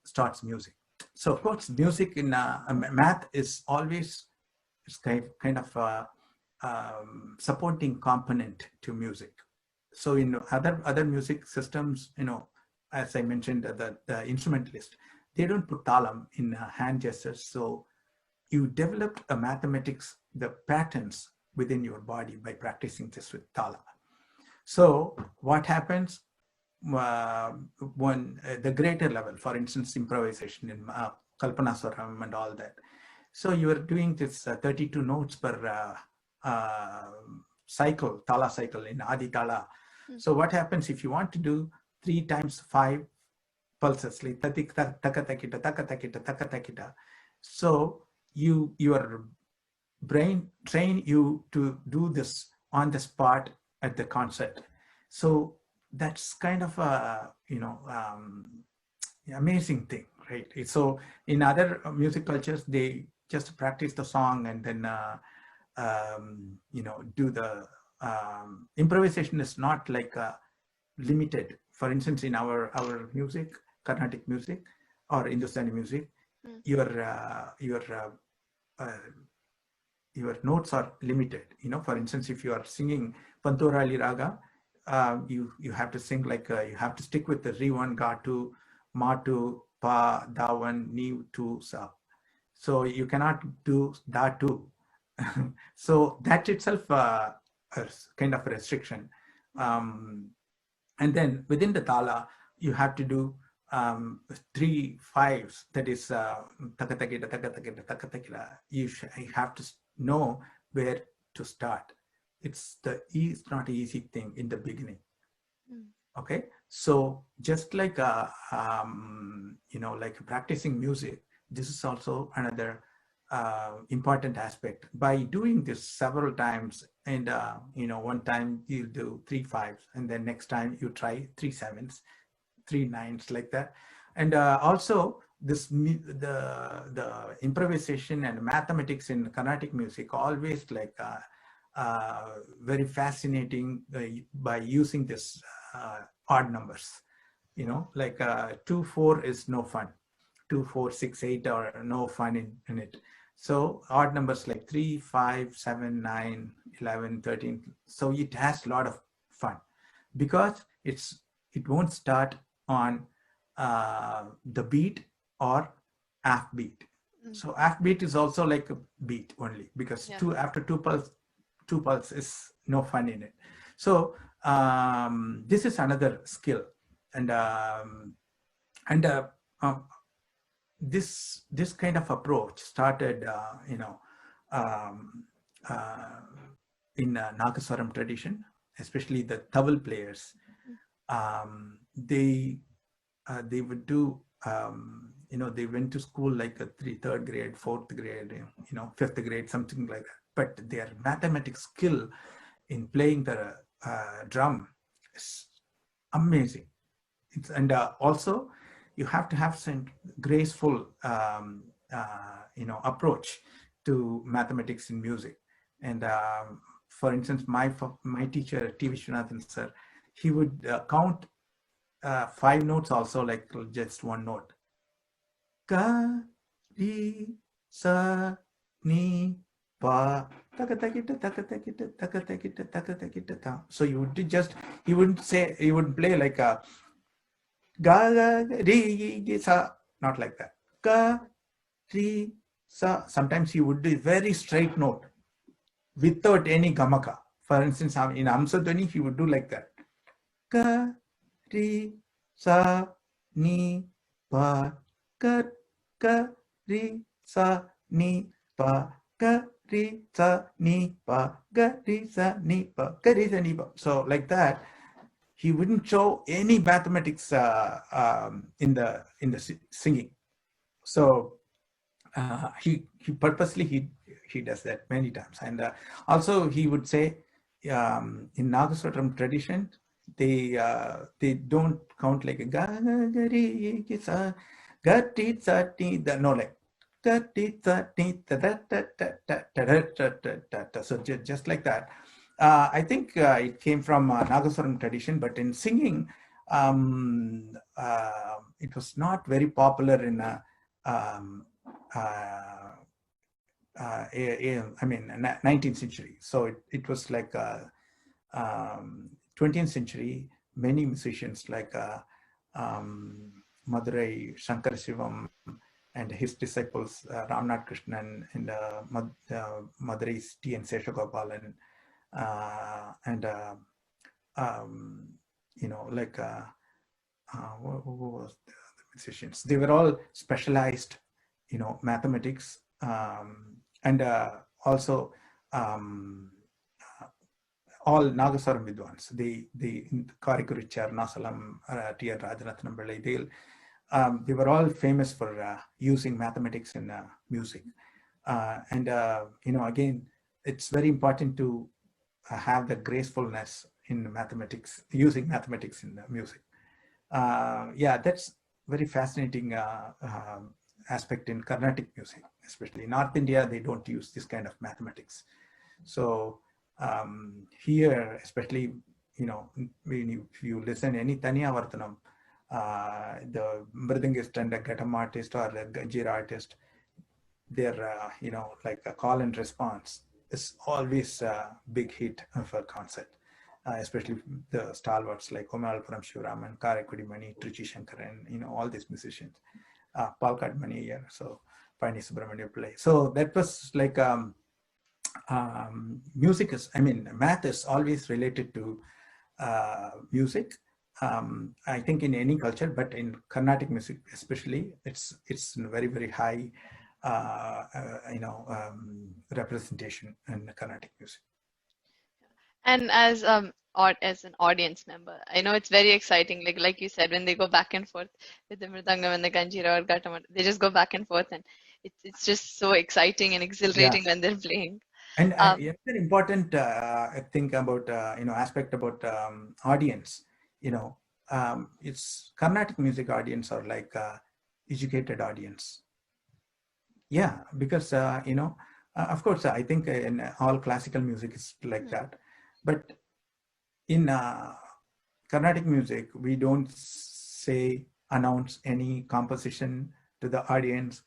starts music. So of course, music in math is always kind of a supporting component to music. So in other music systems, as I mentioned, the instrumentalist, they don't put talam in hand gestures. So you developed a mathematics, the patterns within your body by practicing this with tala. So what happens when the greater level, for instance, improvisation in Kalpana Swaram and all that. So you are doing this 32 notes per cycle, tala cycle in Adi Tala. So what happens if you want to do 3 times 5 pulses, like taka takita, taka takita, taka takita. So your brain train you to do this on the spot at the concert. So that's kind of a amazing thing, right? So in other music cultures, they just practice the song and then do the improvisation is not like limited. For instance, in our music, Carnatic music or Hindustani music, your notes are limited. For instance, if you are singing Panturali Raga, you have to sing like you have to stick with the Re1, Ga2, Ma2, Pa, Da1, Ni, 2, Sa. So you cannot do Da2. So that itself is kind of a restriction. And then within the Tala, you have to do 3 5s. That is takatakita, takatakita, takatakita. You have to know where to start. It's not an easy thing in the beginning. Okay, so just like like practicing music, this is also another important aspect. By doing this several times, and one time you do 3 5s, and then next time you try 3 7s, 3 9s, like that. And also this the improvisation and mathematics in Carnatic music always like very fascinating by using this odd numbers. Like 2 4 is no fun. 2 4 6 8 are no fun in it. So odd numbers like 3 5 7 9 11 13, so it has a lot of fun because it won't start on the beat or half beat. So half beat is also like a beat only, because after two pulse is no fun in it. So this is another skill, and this kind of approach started in Nagaswaram tradition, especially the tabal players. They would do they went to school like a third grade, fourth grade, fifth grade, something like that. But their mathematics skill in playing the drum is amazing. And also you have to have some graceful approach to mathematics in music. And for instance, my teacher, T. Vishwanathan sir, he would count 5 notes also, like just one note. Ka, ri, sa, ni, pa, taka takita, taka takita, taka takita, taka takita, ta. So you would he wouldn't play like a ga, ri, sa, not like that. Ka, ri, sa. Sometimes he would do a very straight note without any gamaka. For instance, in Amsadhwani, he would do like that. Ka, ri, sa, ni, pa, ka, ri, sa, ni, pa, ka, ri, sa, ni, pa, ka, ri, sa, ni, pa, ka, ri, sa, ni, pa. So like that, he wouldn't show any mathematics in the singing. So he purposely he does that many times. And also he would say in Nagaswaram tradition, they don't count like ga ga ri sa ga ti sa ti, no, like ga ti sa ti ta ta ta ta ta ta. So just like that. I think it came from Nagaswaram tradition, but in singing, it was not very popular in um, I mean, 19th century. So it was like 20th century. Many musicians like Madurai Shankar Shivam and his disciples Ramnath Krishnan and Madurai's T.N. Seshagopalan and like who was the musicians? They were all specialized, mathematics and also all Nagaswaram Vidwans. The Karikurichar, Nasalam, T.R. Rajaratnam Pillai, they were all famous for using mathematics in music. And again, it's very important to have the gracefulness in mathematics, using mathematics in music. Yeah, that's very fascinating aspect in Carnatic music, especially North India. They don't use this kind of mathematics. So here, especially, when if you listen any Tanya Vartanam, the mridangist and the ghatam artist or the ganjira artist, their like a call and response is always a big hit of a concert, especially the stalwarts like Omalpuram Shivaraman, Karakudi Mani, Trichy Shankaran, all these musicians, Palkad Mani here, so Balasubrahmaniyan play. So that was like music is, math is always related to music. I think in any culture, but in Carnatic music especially, it's very, very high representation in Carnatic music. And as an audience member, I know it's very exciting. Like you said, when they go back and forth with the mridangam and the ganjira or ghatam, they just go back and forth, and it's just so exciting and exhilarating when they're playing. And another important thing about aspect about audience, it's Carnatic music audience are like educated audience. Yeah, because of course, I think in all classical music is like that, but in Carnatic music, we don't announce any composition to the audience.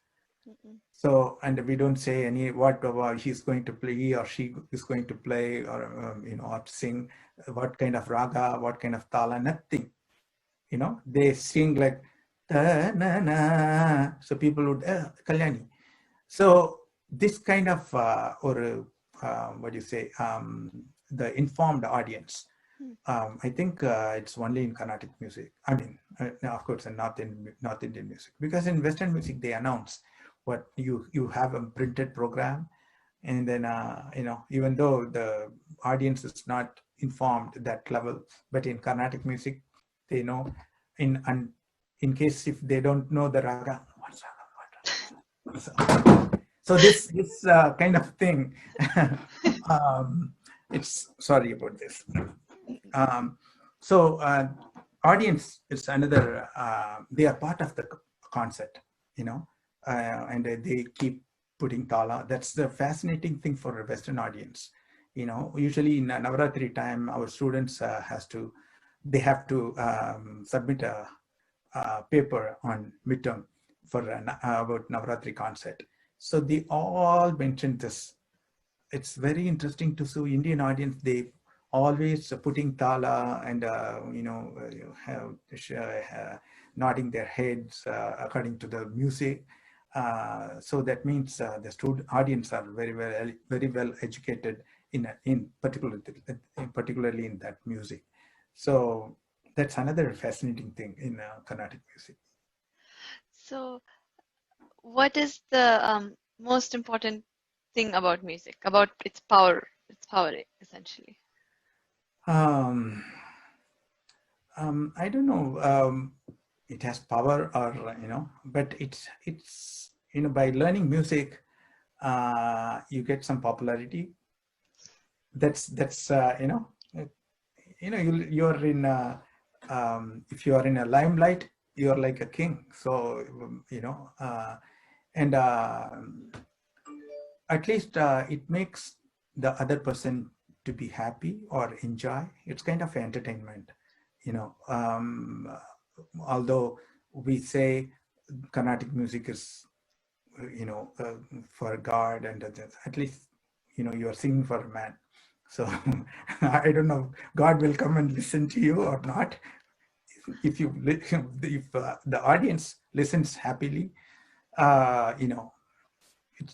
So, and we don't say any what he's going to play, he or she is going to play, or or sing, what kind of raga, what kind of tala, nothing. They sing like ta na na. So people would Kalyani. So this kind of what do you say? The informed audience. I think it's only in Carnatic music. Of course, in North Indian music, because in Western music they announce what you have a printed program, and then even though the audience is not informed that level, but in Carnatic music they know. In case if they don't know the raga, what's raga? So this kind of thing. It's sorry about this. So audience is another. They are part of the concert, and they keep putting tala. That's the fascinating thing for a Western audience. Usually in Navaratri time, our students have to submit a paper on midterm for about Navaratri concert. So they all mentioned this. It's very interesting to see Indian audience. They always putting tala and nodding their heads according to the music. So that means the student audience are very well educated particularly in that music. So that's another fascinating thing in Carnatic music. So, what is the most important thing about music, about its power essentially? I don't know. It has power, or but it's by learning music, you get some popularity. That's you're in if you are in a limelight, you're like a king. So and at least it makes the other person to be happy or enjoy. It's kind of entertainment, although we say Carnatic music is, for God, and at least, you are singing for a man. So I don't know, God will come and listen to you or not. If the audience listens happily,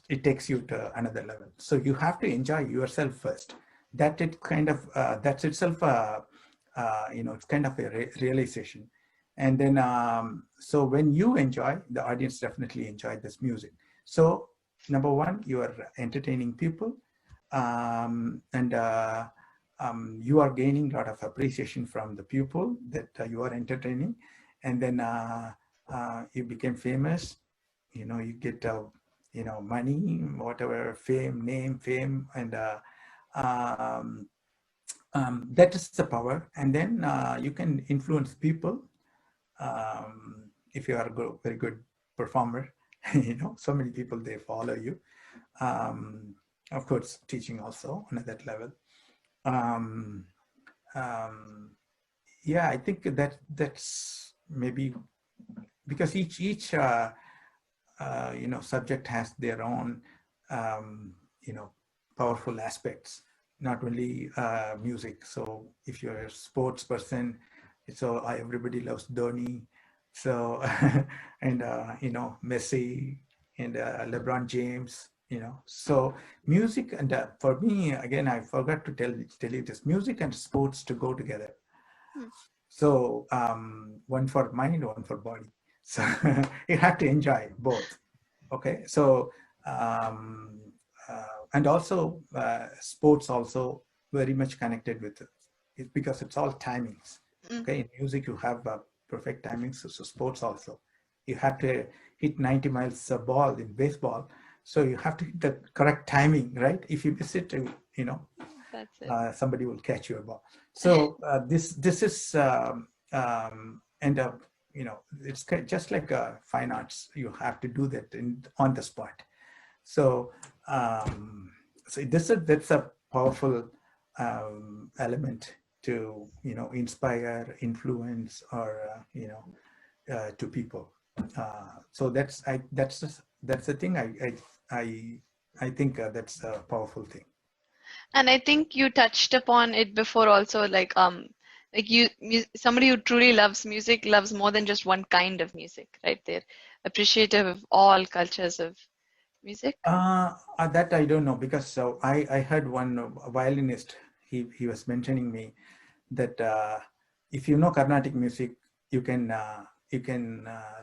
it takes you to another level. So you have to enjoy yourself first. That's itself it's kind of a realization. And then so when you enjoy, the audience definitely enjoy this music. So number one, you are entertaining people, and you are gaining a lot of appreciation from the people that you are entertaining. And then you became famous, you get money, whatever, fame, and um, that is the power. And then you can influence people if you are a very good performer. So many people, they follow you. Of course, teaching also on that level. Um, um, yeah, I think that's maybe because each subject has their own powerful aspects, not only music. So if you're a sports person, so everybody loves Dhoni, so and Messi and LeBron James, so music. And for me, again, I forgot to tell you this: music and sports to go together. So one for mind, one for body. So you have to enjoy both. Okay, so and also sports also very much connected with it because it's all timings. Okay, in music you have perfect timings. So sports also, you have to hit 90 miles a ball in baseball. So you have to hit the correct timing, right? If you miss it, That's it. somebody will catch your ball. So this is and it's just like fine arts. You have to do that on the spot. So that's a powerful element to inspire, influence, or to people. So that's the thing. I think that's a powerful thing. And I think you touched upon it before also, like somebody who truly loves music loves more than just one kind of music, right? They're appreciative of all cultures of music. That I don't know, because so I heard one violinist, he was mentioning me that if you know Carnatic music, you can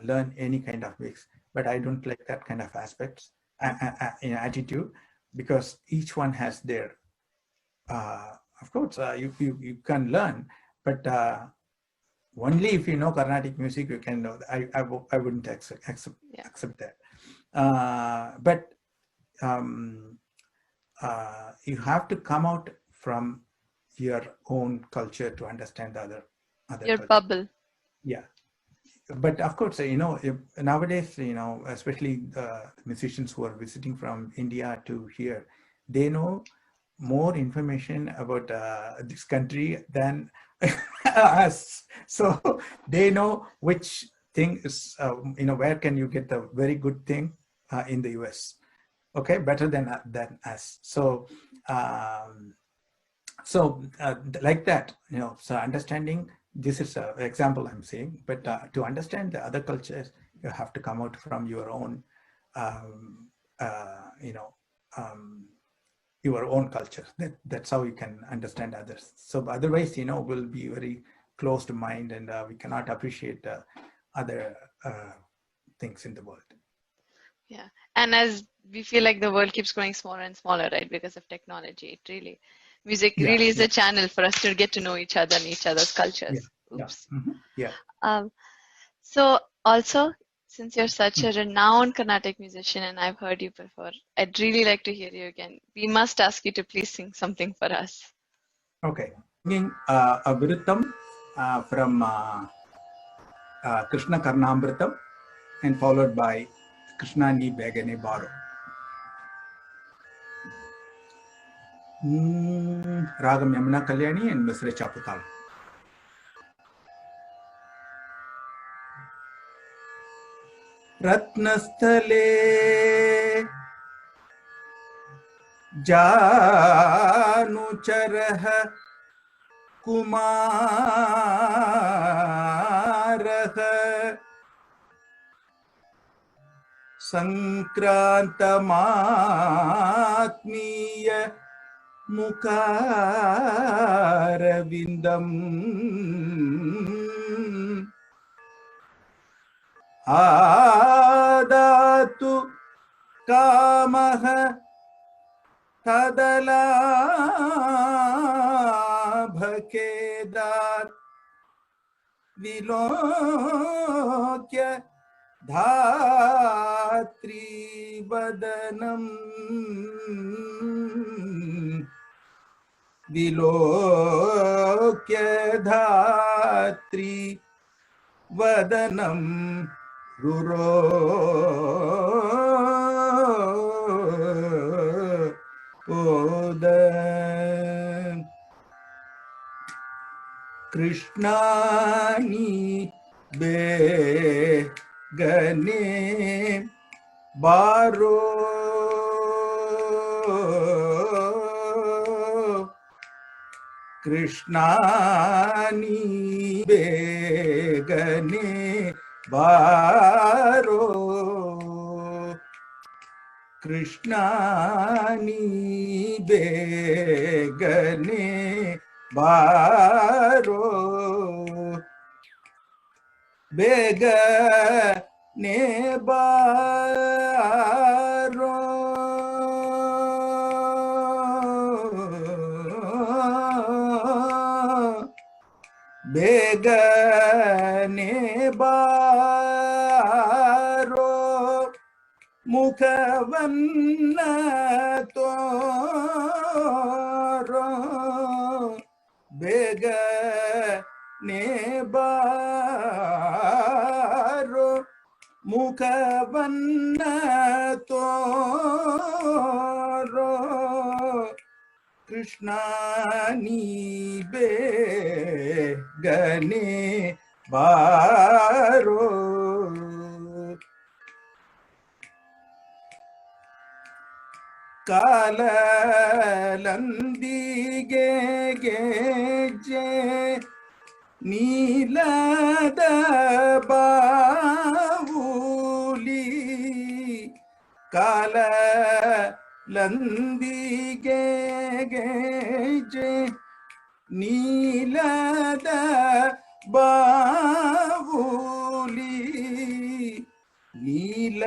learn any kind of mix. But I don't like that kind of aspects, attitude, because each one has their of course you can learn, but only if you know Carnatic music you can know. I wouldn't accept that. But you have to come out from your own culture to understand the other Your culture. bubble. Yeah, but of course, nowadays, especially musicians who are visiting from India to here, they know more information about this country than us. So they know which thing is, where can you get the very good thing in the US. Okay, better than us. So like that, so understanding, this is an example I'm saying, but to understand the other cultures, you have to come out from your own um, your own culture. That's how you can understand others. So otherwise, we'll be very closed mind, and we cannot appreciate other things in the world. Yeah. And as we feel like the world keeps growing smaller and smaller, right, because of technology, music Yeah, really is yeah, a channel for us to get to know each other and each other's yeah, cultures. yeah, Oops. yeah. So also, since you're such a renowned Carnatic musician and I've heard you before, I'd really like to hear you again. We must ask you to please sing something for us. Okay, singing a Virutam from Krishna Karnamritam, and followed by Krishna Ni Begane Baro. Ragam Yamuna Kalyani and Misra Chaputal. रत्नस्थले जानुचरः कुमारः संक्रान्तमात्मीय मुखारविन्दम् आदातु कामः तदलाभकेदात् विलोक्य धात्रीवदनम् विलोक्य धात्री वदनं रुरोद कृष्णानि बेगने बारो कृष्णानि बेगने बारो कृष्णानि बेगने बारो बेगने बारो बेगने बारो मुखवन्न तोरो बेगने बारो मुखवन्न तोरो कृष्णानि बेगने बारो ಕಾಲಲಂದಿಗೆ ಗೆಜ್ಜೆ ನೀಲದ ಬಾವುಲಿ ಕಾಲಲಂದಿಗೆ ಗೆಜ್ಜೆ ನೀಲದ ಬಾವುಲಿ ನೀಲ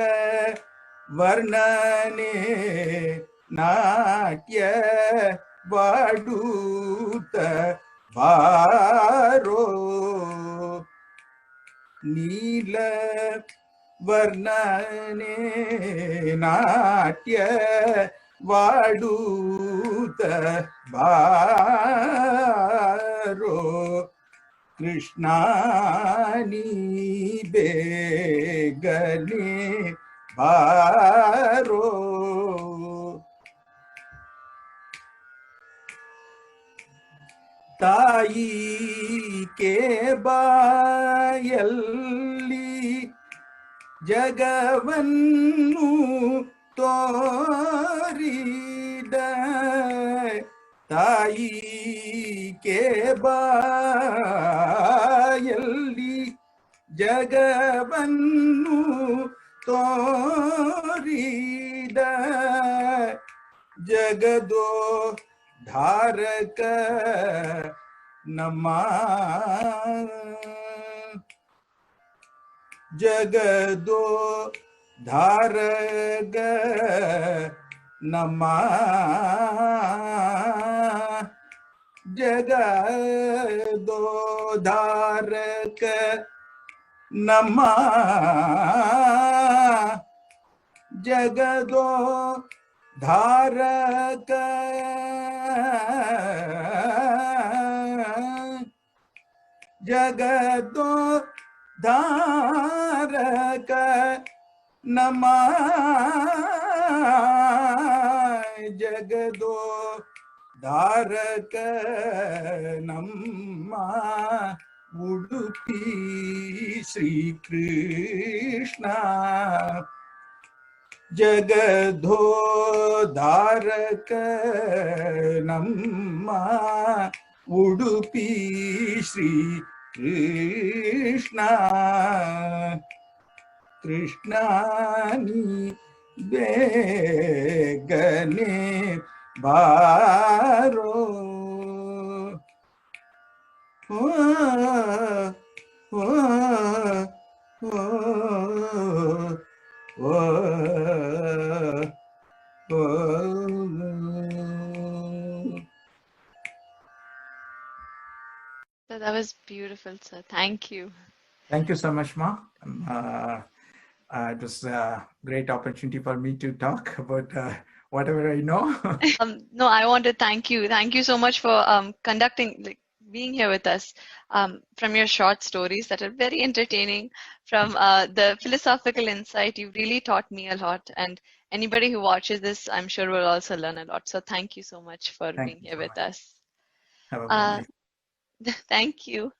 ವರ್ಣನೆ ನಾಟ್ಯ ವಾಡೂತ ಬಾರೋ ನೀಲ ವರ್ಣನೆ ನಾಟ್ಯ ವಾಡೂತ ಬಾರೋ ಕೃಷ್ಣಾನಿ ಬೇಗನೆ ಬಾರೋ ತಾಯಿ ಕೆ ಬಾಯಲ್ಲಿ ಜಗವನ್ನು ತೋರಿದ ತಾಯಿ ಕೆ ಬಾಯಲ್ಲಿ ಜಗವನ್ನು ತೋರಿದ ಜಗದೋ ಧಾರಕ ನಮ್ಮ ಜಗದೋ ಧಾರಕ ನಮ್ಮ ಜಗದೋ ಧಾರಕ ನಮ್ಮ ಜಗದೋ ಧಾರಕ ಜಗದೋ ಧಾರಕ ನಮ್ಮ ಜಗದೋ ಧಾರಕ ನಮ್ಮ ಉಡುಪಿ ಶ್ರೀಕೃಷ್ಣ ಜಗಧೋದಾರಕ ನಮ್ಮ ಉಡುಪಿ ಶ್ರೀ ಕೃಷ್ಣ ಕೃಷ್ಣ ನೀ ಬೇಗನೆ ಬಾರೋ ಓ ಓ ಓ ಓ So that was beautiful, sir. Thank you. Thank you so much, Ma. It was a great opportunity for me to talk about whatever I know. No, I want to thank you. Thank you so much for being here with us. From your short stories that are very entertaining, from the philosophical insight, you really taught me a lot. And anybody who watches this, I'm sure will also learn a lot. So thank you so much for being here with us. Have a good night. Thank you.